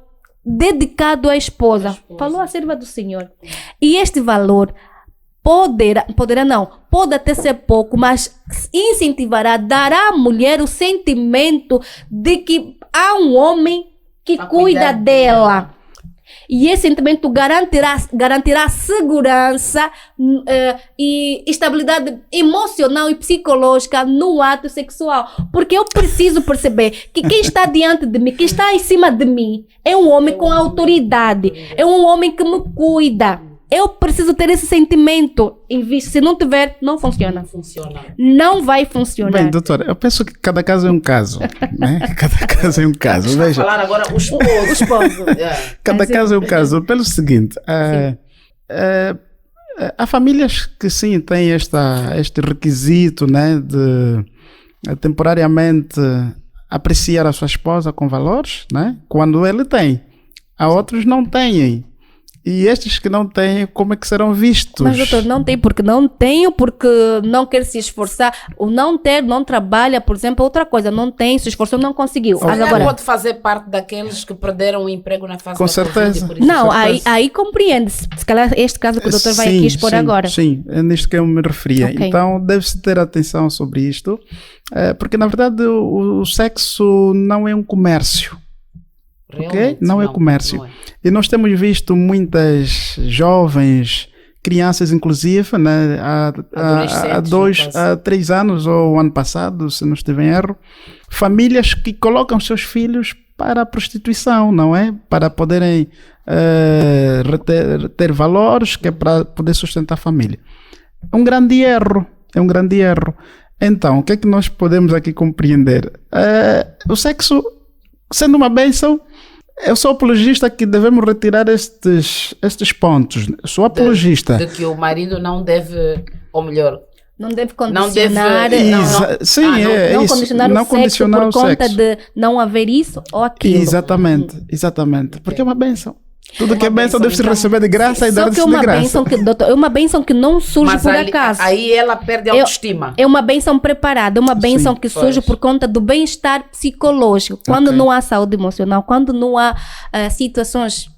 dedicado à esposa. Falou a serva do Senhor. E este valor pode até ser pouco, mas incentivará, dará à mulher o sentimento de que há um homem que cuida dela. E esse sentimento garantirá segurança e estabilidade emocional e psicológica no ato sexual. Porque eu preciso perceber que quem está diante de mim, quem está em cima de mim, é um homem com autoridade, é um homem que me cuida. Eu preciso ter esse sentimento em vista. Se não tiver, não funciona. Não vai funcionar. Bem, doutora, eu penso que cada caso é um caso. Né? Cada caso é um caso. Veja. Falar agora o esposo. Cada caso é um caso. Pelo seguinte, Há famílias que sim têm este requisito, né, de temporariamente apreciar a sua esposa com valores, né, quando ele tem. Há outros não têm. E estes que não têm, como é que serão vistos? Mas, doutor, não tem porque não quer se esforçar. O não ter, não trabalha, por exemplo, outra coisa. Não tem, se esforçou, não conseguiu. Mas Agora, pode fazer parte daqueles que perderam o emprego na fase Com da certeza. Covid, por isso. não, aí compreende-se. Se calhar este caso que o doutor vai Sim, aqui expor sim, agora. Sim, é nisto que eu me referia. Ok. Então deve-se ter atenção sobre isto, porque na verdade o sexo não é um comércio. Realmente, Não é comércio. não é. E nós temos visto muitas jovens, crianças inclusive, né, Adolescentes, há 3 anos ou o ano passado, se não estiver em erro, famílias que colocam seus filhos para a prostituição, não é? Para poderem ter valores, que é para poder sustentar a família. É um grande erro, Então, o que é que nós podemos aqui compreender? O sexo, sendo uma bênção, eu sou apologista que devemos retirar estes pontos. Sou apologista. De que o marido não deve, ou melhor, Não deve Não deve- condicionar, Sim, não- é não isso. condicionar Não o sexo condicionar por o conta sexo. de não haver isso ou aquilo. Exatamente. Porque é uma bênção. Tudo que é uma bênção bênção, deve se então. receber de graça e Só dar-se que é de uma graça. bênção que, doutor, é uma bênção que não surge mas por ali- acaso. aí ela perde a Eu- autoestima. É uma bênção preparada, é uma bênção Sim, que surge pois. por conta do bem-estar psicológico. Quando Ok. não há saúde emocional, quando não há situações,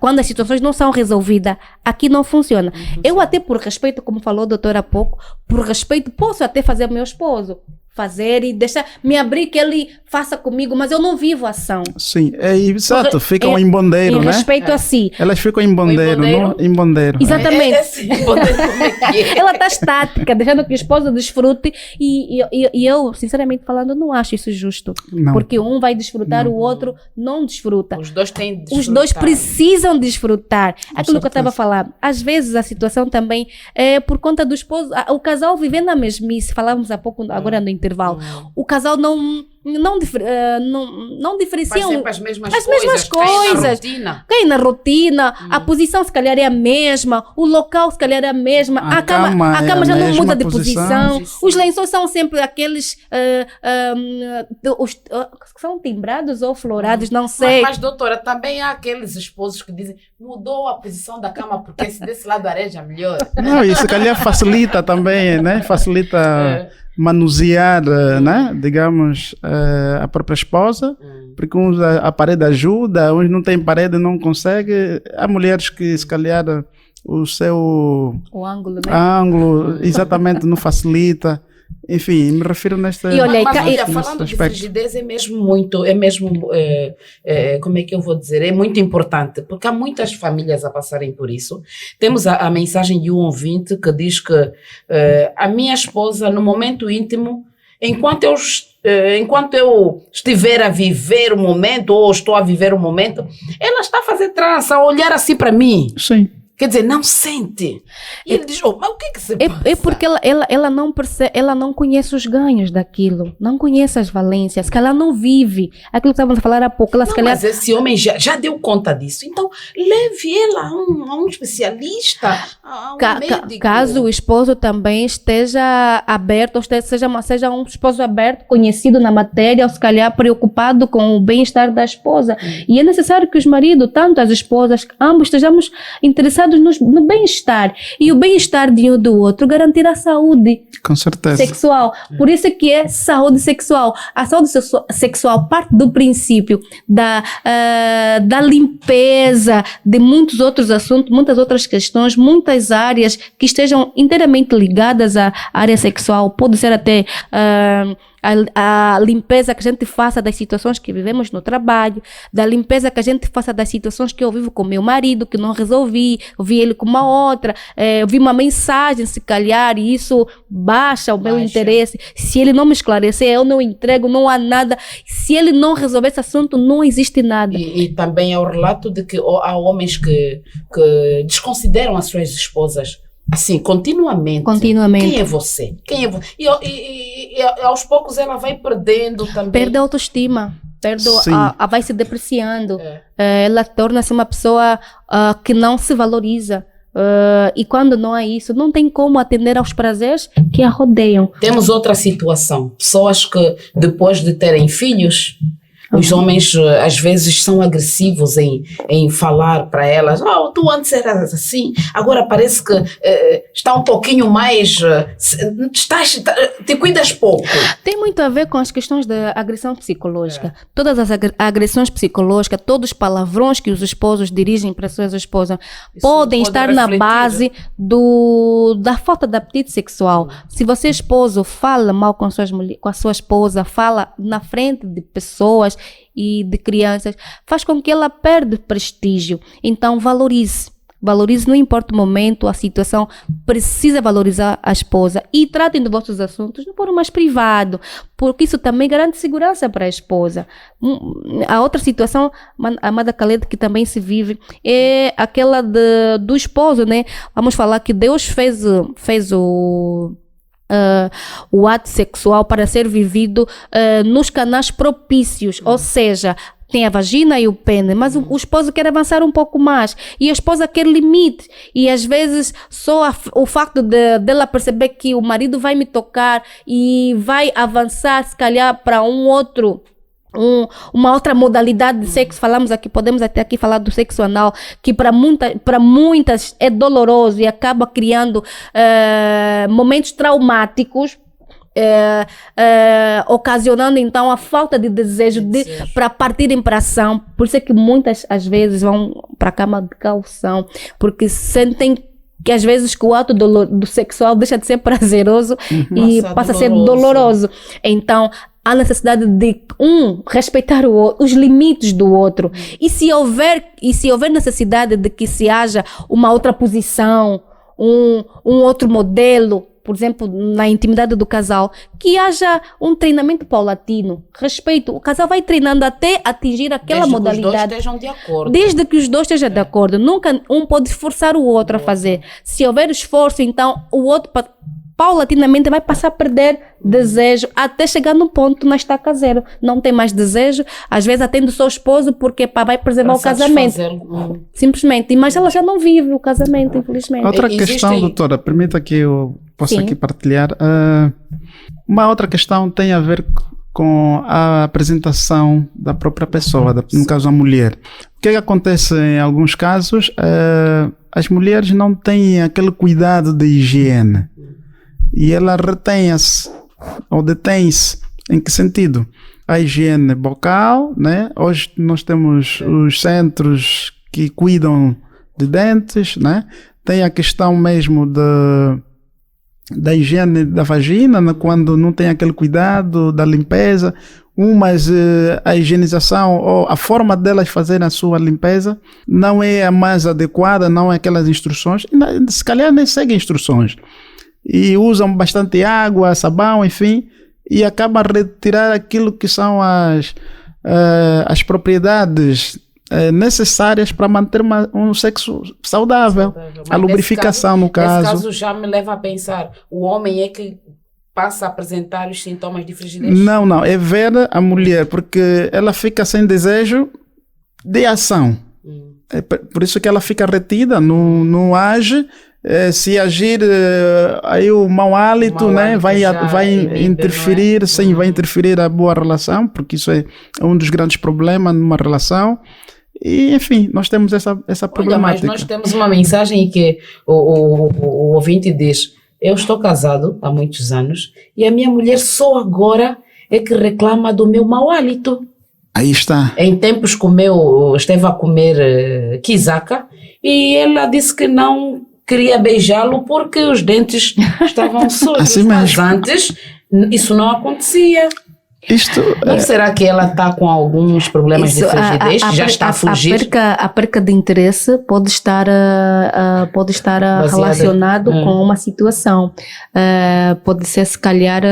quando as situações não são resolvidas, aqui não funciona. Eu até por respeito, como falou a doutora há pouco, por respeito posso até fazer ao meu esposo. Fazer e deixar, me abrir que ele faça comigo, mas eu não vivo a ação. Sim, é exato. Por- Ficam em- em bondeiro, Em né? respeito a si. Elas ficam em bondeiro, bondeiro? não em bondeiro. Exatamente. Assim, poder como é que é. Ela está estática, deixando que o esposo desfrute e eu, sinceramente falando, não acho isso justo. Não. Porque um vai desfrutar, o outro não desfruta. Os dois têm de Os dois desfrutar. precisam desfrutar. Aquilo que eu estava a certeza. falar. Às vezes a situação também é por conta do esposo. O casal vivendo na mesmice. Falávamos há pouco, agora no intervalo. O casal não diferencia. Faz sempre as mesmas as coisas. mesmas cai na coisas. rotina. Cai na rotina, a posição se calhar é a mesma, o local se calhar é a mesma, A a cama é cama a já não mesma muda de posição. posição, os lençóis são sempre aqueles são timbrados ou florados, não sei. Mas, doutora, também há aqueles esposos que dizem mudou a posição da cama porque esse desse lado areja melhor. Não, isso se calhar facilita também, né? Facilita manusear, né? Digamos, a própria esposa, porque uns a parede ajuda, uns não têm parede, não consegue. Há mulheres que se calhar o seu O ângulo, né? ângulo exatamente não facilita. Enfim, me refiro nesta. E olha, Mas olha, nesse falando de aspecto. frigidez é mesmo como é que eu vou dizer, é muito importante, porque há muitas famílias a passarem por isso. Temos a mensagem de um ouvinte que diz que a minha esposa, no momento íntimo, enquanto eu estiver a viver o momento, ou estou a viver o momento, ela está a fazer trança, a olhar assim para mim. Sim. Quer dizer, não sente. E ele diz, mas o que se passa? É porque ela não percebe, ela não conhece os ganhos daquilo, não conhece as valências, que ela não vive. Aquilo que estávamos a falar há pouco, ela se Não, calhar mas esse homem já deu conta disso. Então, leve ela a um especialista, a um médico. caso o esposo também esteja aberto, ou seja um esposo aberto, conhecido na matéria, ou se calhar preocupado com o bem-estar da esposa. E é necessário que os maridos, tanto as esposas, ambos estejamos interessados no bem-estar. E o bem-estar de um do outro garantirá a saúde Com certeza. sexual. Por isso é que é saúde sexual. A saúde sexual parte do princípio da limpeza, de muitos outros assuntos, muitas outras questões, muitas áreas que estejam inteiramente ligadas à área sexual. Pode ser até a limpeza que a gente faça das situações que vivemos no trabalho, da limpeza que a gente faça das situações que eu vivo com meu marido, que não resolvi, eu vi ele com uma outra, eu vi uma mensagem se calhar e isso baixa o meu interesse. Se ele não me esclarecer, eu não entrego, não há nada. Se ele não resolver esse assunto, não existe nada. E também é o relato de que há homens que desconsideram as suas esposas. Assim, continuamente. Quem é você? E aos poucos ela vai perdendo também. Perde a autoestima. Sim. Vai se depreciando. Ela torna-se uma pessoa que não se valoriza. E quando não há isso, não tem como atender aos prazeres que a rodeiam. Temos outra situação. Pessoas que, depois de terem filhos, os homens às vezes são agressivos em falar para elas: tu antes eras assim, agora parece que está um pouquinho mais, te cuidas pouco. Tem muito a ver com as questões da agressão psicológica. Todas as agressões psicológicas, todos os palavrões que os esposos dirigem para suas esposas podem estar na base da falta de apetite sexual. Se você, esposo, fala mal com a sua esposa, fala na frente de pessoas e de crianças, faz com que ela perda prestígio. Então valorize, não importa o momento, a situação, precisa valorizar a esposa e tratem de vossos assuntos no fórum mais privado, porque isso também garante segurança para a esposa. A outra situação, amada Khaled, que também se vive, é aquela do esposo, né? Vamos falar que Deus fez o ato sexual para ser vivido nos canais propícios, ou seja, tem a vagina e o pênis, mas o esposo quer avançar um pouco mais e a esposa quer limite, e às vezes só o facto dela perceber que o marido vai me tocar e vai avançar se calhar para uma outra modalidade de sexo. Podemos até aqui falar do sexo anal, que para muitas é doloroso e acaba criando momentos traumáticos, ocasionando então a falta de desejo para partirem para ação. Por isso é que muitas às vezes vão para a cama de calção, porque sentem que às vezes que o ato do sexual deixa de ser prazeroso e passa a ser doloroso. Então há necessidade de respeitar os limites do outro. E se houver necessidade de que se haja uma outra posição, um outro modelo, por exemplo, na intimidade do casal, que haja um treinamento paulatino, respeito. O casal vai treinando até atingir aquela modalidade. Desde que os dois estejam de acordo. Desde que os dois estejam de acordo. Nunca um pode forçar o outro a fazer. Se houver esforço, então o outro paulatinamente vai passar a perder desejo até chegar no ponto na estaca zero. Não tem mais desejo, às vezes atende o seu esposo porque vai preservar o casamento. Simplesmente. Mas ela já não vive o casamento, infelizmente. Outra questão, doutora, permita que eu possa aqui partilhar. Uma outra questão tem a ver com a apresentação da própria pessoa, no caso a mulher. O que acontece em alguns casos? As mulheres não têm aquele cuidado de higiene. E ela retém-se ou detém-se. Em que sentido? A higiene bucal, né? Hoje nós temos os centros que cuidam de dentes, né? Tem a questão mesmo da higiene da vagina, né? Quando não tem aquele cuidado da limpeza. A higienização ou a forma delas fazerem a sua limpeza não é a mais adequada, não é aquelas instruções. Se calhar nem seguem instruções. E usam bastante água, sabão, enfim, e acabam a retirar aquilo que são as propriedades necessárias para manter um sexo saudável. A lubrificação, no caso. Esse caso já me leva a pensar, o homem é que passa a apresentar os sintomas de frigidez? Não, é ver a mulher, porque ela fica sem desejo de ação. É por isso que ela fica retida, não age. Se agir, aí o mau hálito, né, vai interferir, sim, vai interferir a boa relação, porque isso é um dos grandes problemas numa relação. E, enfim, nós temos essa problemática. Mas nós temos uma mensagem que o ouvinte diz: eu estou casado há muitos anos e a minha mulher só agora é que reclama do meu mau hálito. Aí está. Em tempos esteve a comer quizaca e ela disse que não queria beijá-lo porque os dentes estavam sujos. Assim mas antes isso não acontecia. Será que ela está com alguns problemas de frigidez? Já está a fugir? A perca de interesse pode estar relacionado com uma situação. Pode ser, se calhar,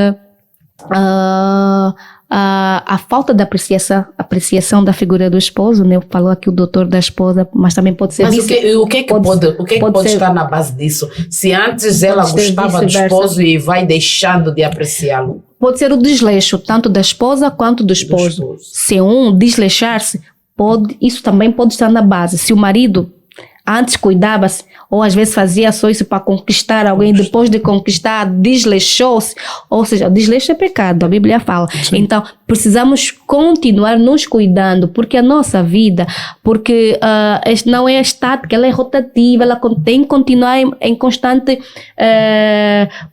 a falta de apreciação da figura do esposo, né? Falou aqui o doutor da esposa, mas também pode ser... Mas o que pode estar na base disso? Se antes ela gostava do esposo e vai deixando de apreciá-lo? Pode ser o desleixo, tanto da esposa quanto do esposo. Se desleixar-se, isso também pode estar na base. Se o marido Antes cuidava-se, ou às vezes fazia só isso para conquistar alguém, depois de conquistar, desleixou-se. Ou seja, desleixo é pecado, a Bíblia fala. Sim. Então, precisamos continuar nos cuidando, porque a nossa vida, porque não é estática, ela é rotativa, ela tem que continuar em constante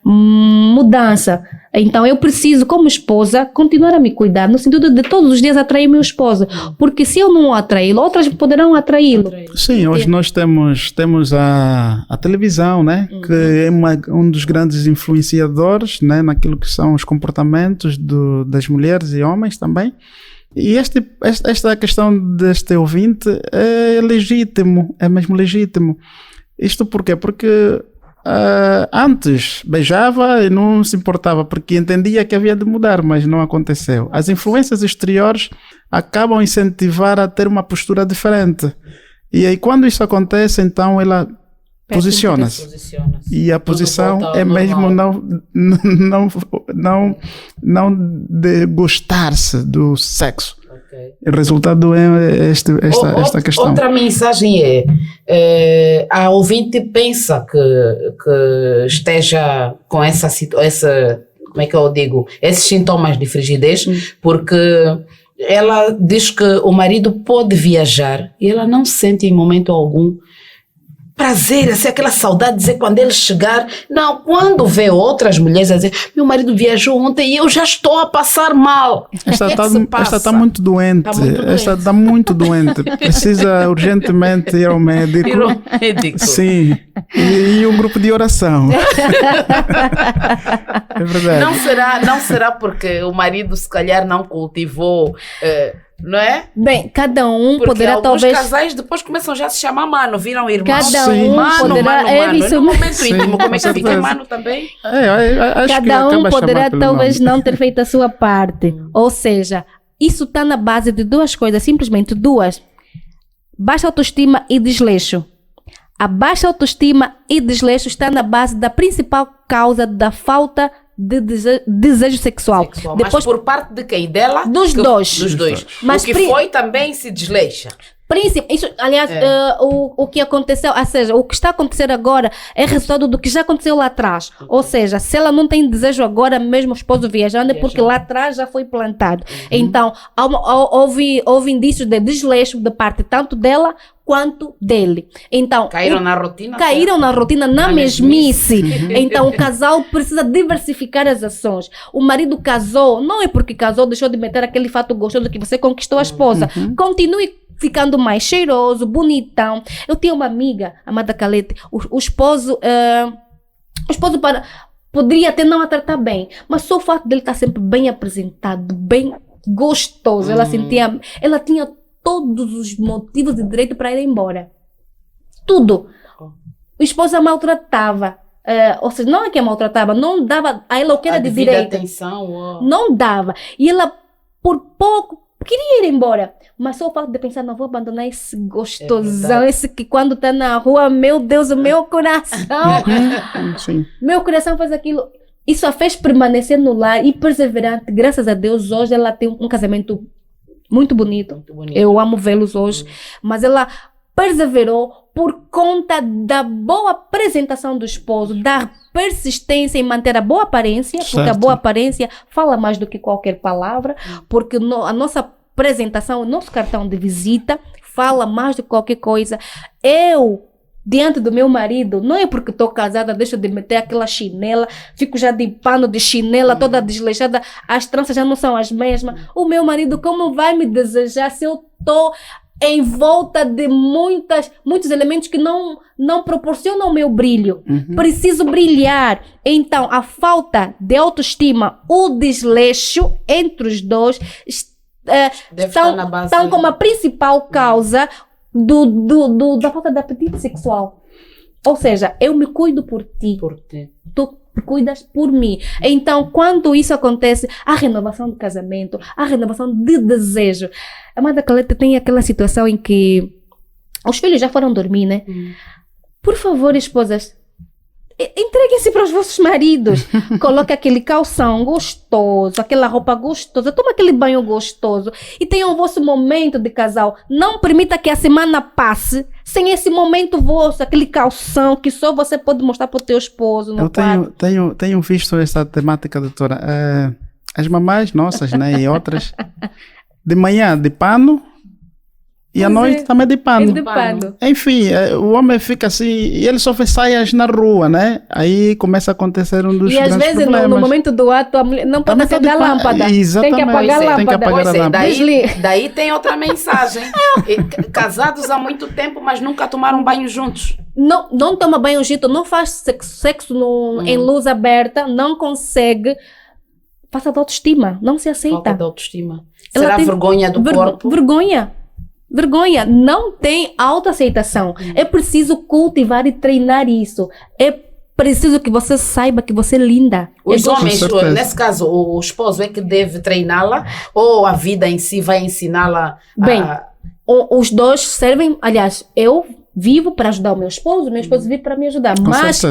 mudança. Então, eu preciso, como esposa, continuar a me cuidar, no sentido de todos os dias atrair meu esposo. Porque se eu não o atraí-lo, outras poderão atraí-lo. Sim, hoje nós temos a televisão, né? Que é um dos grandes influenciadores, né? Naquilo que são os comportamentos das mulheres e homens também. E esta questão deste ouvinte é legítimo, é mesmo legítimo. Isto por quê? Porque antes beijava e não se importava, porque entendia que havia de mudar, mas não aconteceu. As influências exteriores acabam a incentivar a ter uma postura diferente. E aí quando isso acontece, então ela posiciona-se. E a posição é mesmo não de gostar-se do sexo. O resultado é esta questão. Outra mensagem a ouvinte pensa que esteja com essa como é que eu digo, esses sintomas de frigidez, porque ela diz que o marido pode viajar e ela não sente em momento algum prazer, assim, aquela saudade de dizer quando ele chegar. Não, quando vê outras mulheres a dizer, meu marido viajou ontem e eu já estou a passar mal. Esta está muito doente. Esta está muito doente. Precisa urgentemente ir ao médico. Sim. E um grupo de oração. É verdade. Não será porque o marido se calhar não cultivou... não é? Bem, cada um porque poderá alguns talvez... casais depois começam já a se chamar mano, viram irmãos. Cada um poderá... No momento íntimo, como é que fica mano também? Acho cada um poderá talvez não ter feito a sua parte. Ou seja, isso está na base de duas coisas, simplesmente duas. Baixa autoestima e desleixo. A baixa autoestima e desleixo está na base da principal causa da falta de desejo sexual. Depois, mas por parte de quem? Dela? Dos dois. Mas o que foi também se desleixa. Isso, aliás, o que aconteceu, ou seja, o que está acontecendo agora é resultado do que já aconteceu lá atrás. Ou seja, se ela não tem desejo agora, mesmo o esposo viajando, é porque lá atrás já foi plantado. Então, houve indícios de desleixo de parte tanto dela quanto dele. Então, caíram na rotina. Caíram na rotina, na mesmice. Então, o casal precisa diversificar as ações. O marido casou, não é porque casou, deixou de meter aquele fato gostoso que você conquistou a esposa. Continue ficando mais cheiroso, bonitão. Eu tinha uma amiga, amada Calete, o esposo poderia até não a tratar bem, mas só o fato dele estar sempre bem apresentado, bem gostoso, ela tinha todos os motivos de direito para ir embora. Tudo. O esposo a maltratava. Ou seja, não é que a maltratava, não dava a ela o que era de direito. Atenção, não dava. E ela, por pouco, queria ir embora. Mas só o fato de pensar, não vou abandonar esse gostosão, esse que quando está na rua, meu Deus, o meu coração. Sim. Meu coração faz aquilo. Isso a fez permanecer no lar e perseverante. Graças a Deus, hoje ela tem um casamento muito bonito. Eu amo vê-los hoje. Mas ela perseverou por conta da boa apresentação do esposo, da persistência em manter a boa aparência, porque a boa aparência fala mais do que qualquer palavra, porque a nossa apresentação, o nosso cartão de visita fala mais do que qualquer coisa. Eu, diante do meu marido, não é porque estou casada, deixo de meter aquela chinela, fico já de pano de chinela, toda desleixada, as tranças já não são as mesmas. O meu marido, como vai me desejar se eu estou em volta de muitos elementos que não proporcionam o meu brilho? Preciso brilhar. Então, a falta de autoestima, o desleixo entre os dois estão como a principal causa da falta de apetite sexual. Ou seja, eu me cuido por ti. Tu cuidas por mim. Então, quando isso acontece, a renovação do casamento, a renovação de desejo. A amada Caleta tem aquela situação em que os filhos já foram dormir, né? Por favor, esposas, Entreguem-se para os vossos maridos. Coloque aquele calção gostoso, aquela roupa gostosa, toma aquele banho gostoso e tenham o vosso momento de casal. Não permita que a semana passe sem esse momento vosso, aquele calção que só você pode mostrar para o teu esposo no quarto. Tenho visto essa temática, doutora. As mamães nossas, né, e outras, de manhã de pano. E à noite também de pano. Enfim, o homem fica assim, e ele só faz saias na rua, né? Aí começa a acontecer um dos grandes problemas. E às vezes no momento do ato, a mulher não pode acender a lâmpada. Exatamente. Tem que apagar a lâmpada. Tem que apagar a lâmpada. Daí tem outra mensagem. Casados há muito tempo, mas nunca tomaram banho juntos. Não toma banho junto, não faz sexo em luz aberta, não consegue. Falta de autoestima, não se aceita. Falta de autoestima. Será vergonha do corpo? Vergonha, não tem autoaceitação. É preciso cultivar e treinar isso. É preciso que você saiba que você é linda. Os homens, nesse caso, o esposo é que deve treiná-la ou a vida em si vai ensiná-la? Bem, os dois servem, aliás, eu vivo para ajudar o meu esposo vive para me ajudar. Mas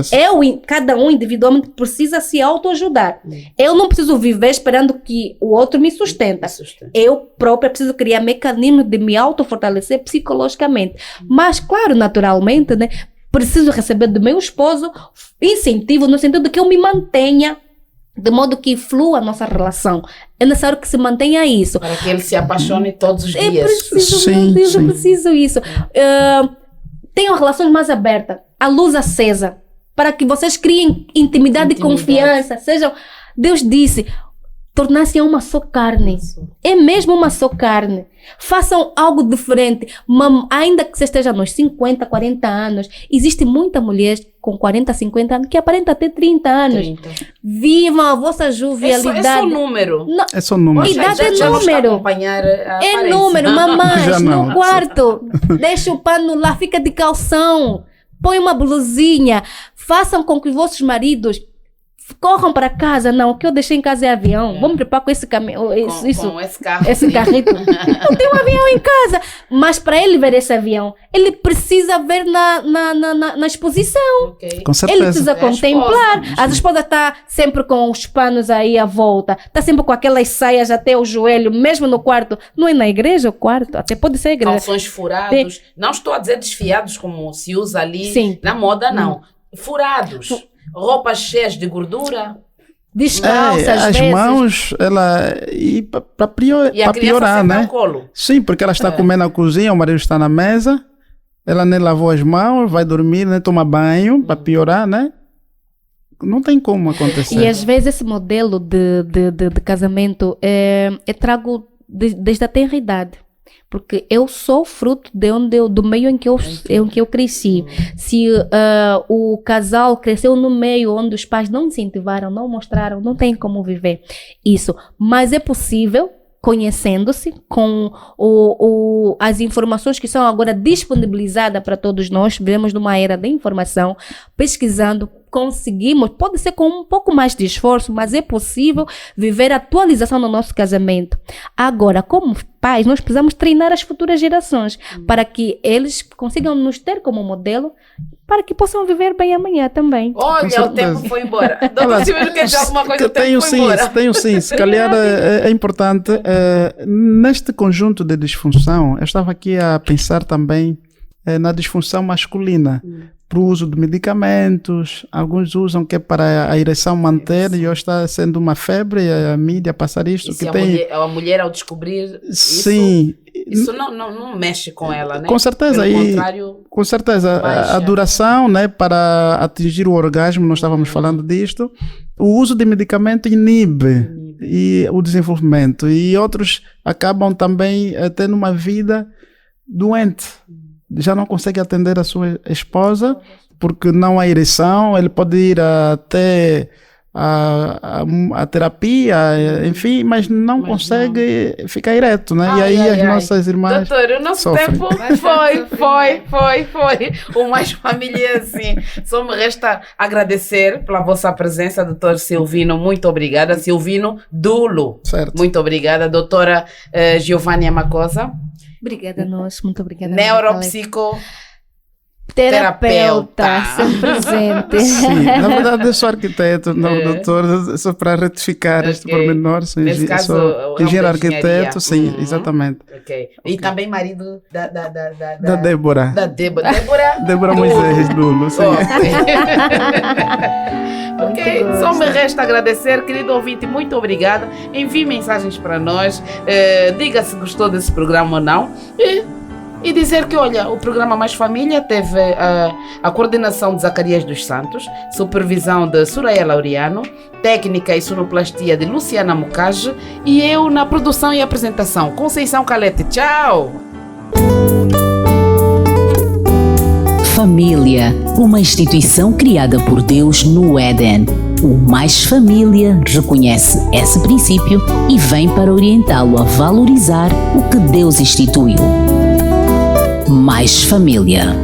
cada um individualmente precisa se autoajudar. Eu não preciso viver esperando que o outro me sustenta. Eu própria preciso criar mecanismos de me autofortalecer psicologicamente. Mas, claro, naturalmente, né, preciso receber do meu esposo incentivo no sentido de que eu me mantenha de modo que flua a nossa relação. É necessário que se mantenha isso. Para que ele se apaixone todos os dias. Eu preciso isso. Tenham relações mais abertas, a luz acesa, para que vocês criem intimidade e confiança. Deus disse, tornar-se uma só carne. É mesmo uma só carne. Façam algo diferente. Ainda que você esteja nos 50, 40 anos, existe muita mulher com 40, 50 anos que aparenta ter 30 anos. Vivam a vossa jovialidade. É só número. Não, é só número. Idade é número. É número, mamães, no quarto. Deixa o pano lá, fica de calção. Põe uma blusinha. Façam com que os vossos maridos corram para casa. Não, o que eu deixei em casa é avião. Vamos preparar com esse caminhão. Com esse carro. Esse carrito. Eu tenho um avião em casa. Mas para ele ver esse avião, ele precisa ver na exposição. Okay. Com certeza. Ele precisa contemplar. As esposas estão sempre com os panos aí à volta. Está sempre com aquelas saias até o joelho, mesmo no quarto. Não é na igreja o quarto? Até pode ser a igreja. Calções furados. Não estou a dizer desfiados como se usa ali. Sim. Na moda, não. Furados. Roupas cheias de gordura. Descalça, às as vezes. Mãos, para piorar, né? Colo. Sim, porque ela está comendo na cozinha, o marido está na mesa, ela nem lavou as mãos, vai dormir, nem toma banho, para piorar, né? Não tem como acontecer. E às vezes esse modelo de casamento eu trago desde a tenra idade. Porque eu sou fruto do meio em que eu cresci. Se o casal cresceu no meio onde os pais não incentivaram, não mostraram, não tem como viver isso. Mas é possível, conhecendo-se com as informações que são agora disponibilizadas para todos nós. Vivemos numa era da informação, pesquisando, conseguimos, pode ser com um pouco mais de esforço, mas é possível viver a atualização do nosso casamento. Agora, como pais, nós precisamos treinar as futuras gerações para que eles consigam nos ter como modelo, para que possam viver bem amanhã também. Olha, o tempo foi embora. Doutor Silvino, quer dizer alguma coisa? O tempo foi embora. Tenho sim. Se calhar é importante. Neste conjunto de disfunção, eu estava aqui a pensar também na disfunção masculina. Para o uso de medicamentos, alguns usam que é para a ereção manter, e hoje está sendo uma febre a mídia passar isto. E que tem... a mulher ao descobrir sim, isso não mexe com ela, né? Com certeza. Pelo contrário, com certeza, a duração, né, para atingir o orgasmo, nós estávamos falando disto, o uso de medicamento inibe e o desenvolvimento, e outros acabam também tendo uma vida doente. Já não consegue atender a sua esposa porque não há ereção, ele pode ir até a terapia, enfim, mas não consegue ficar ereto, né? E aí as nossas irmãs doutor, o nosso sofrem. Tempo foi o Mais Família assim. Só me resta agradecer pela vossa presença, doutor Silvino, muito obrigada. Silvino Dulo, certo. Muito obrigada. Doutora Giovânia Macosa. Obrigada a nós, muito obrigada. Neuropsico. Terapeuta, sempre presente. Sim, na verdade eu sou arquiteto, não doutor, só para retificar este pormenor. Sou Nesse caso, sou engenheiro arquiteto, sim, exatamente. Ok. E também marido da Débora. Da Débora. Débora Moisés Lulo, sim. Ok, só me resta agradecer, querido ouvinte, muito obrigada. Envie mensagens para nós, diga se gostou desse programa ou não. E dizer que, olha, o programa Mais Família teve a coordenação de Zacarias dos Santos, supervisão de Soraya Laureano, técnica e sonoplastia de Luciana Mukage e eu na produção e apresentação, Conceição Calete. Tchau! Família, uma instituição criada por Deus no Éden. O Mais Família reconhece esse princípio e vem para orientá-lo a valorizar o que Deus instituiu. Mais Família.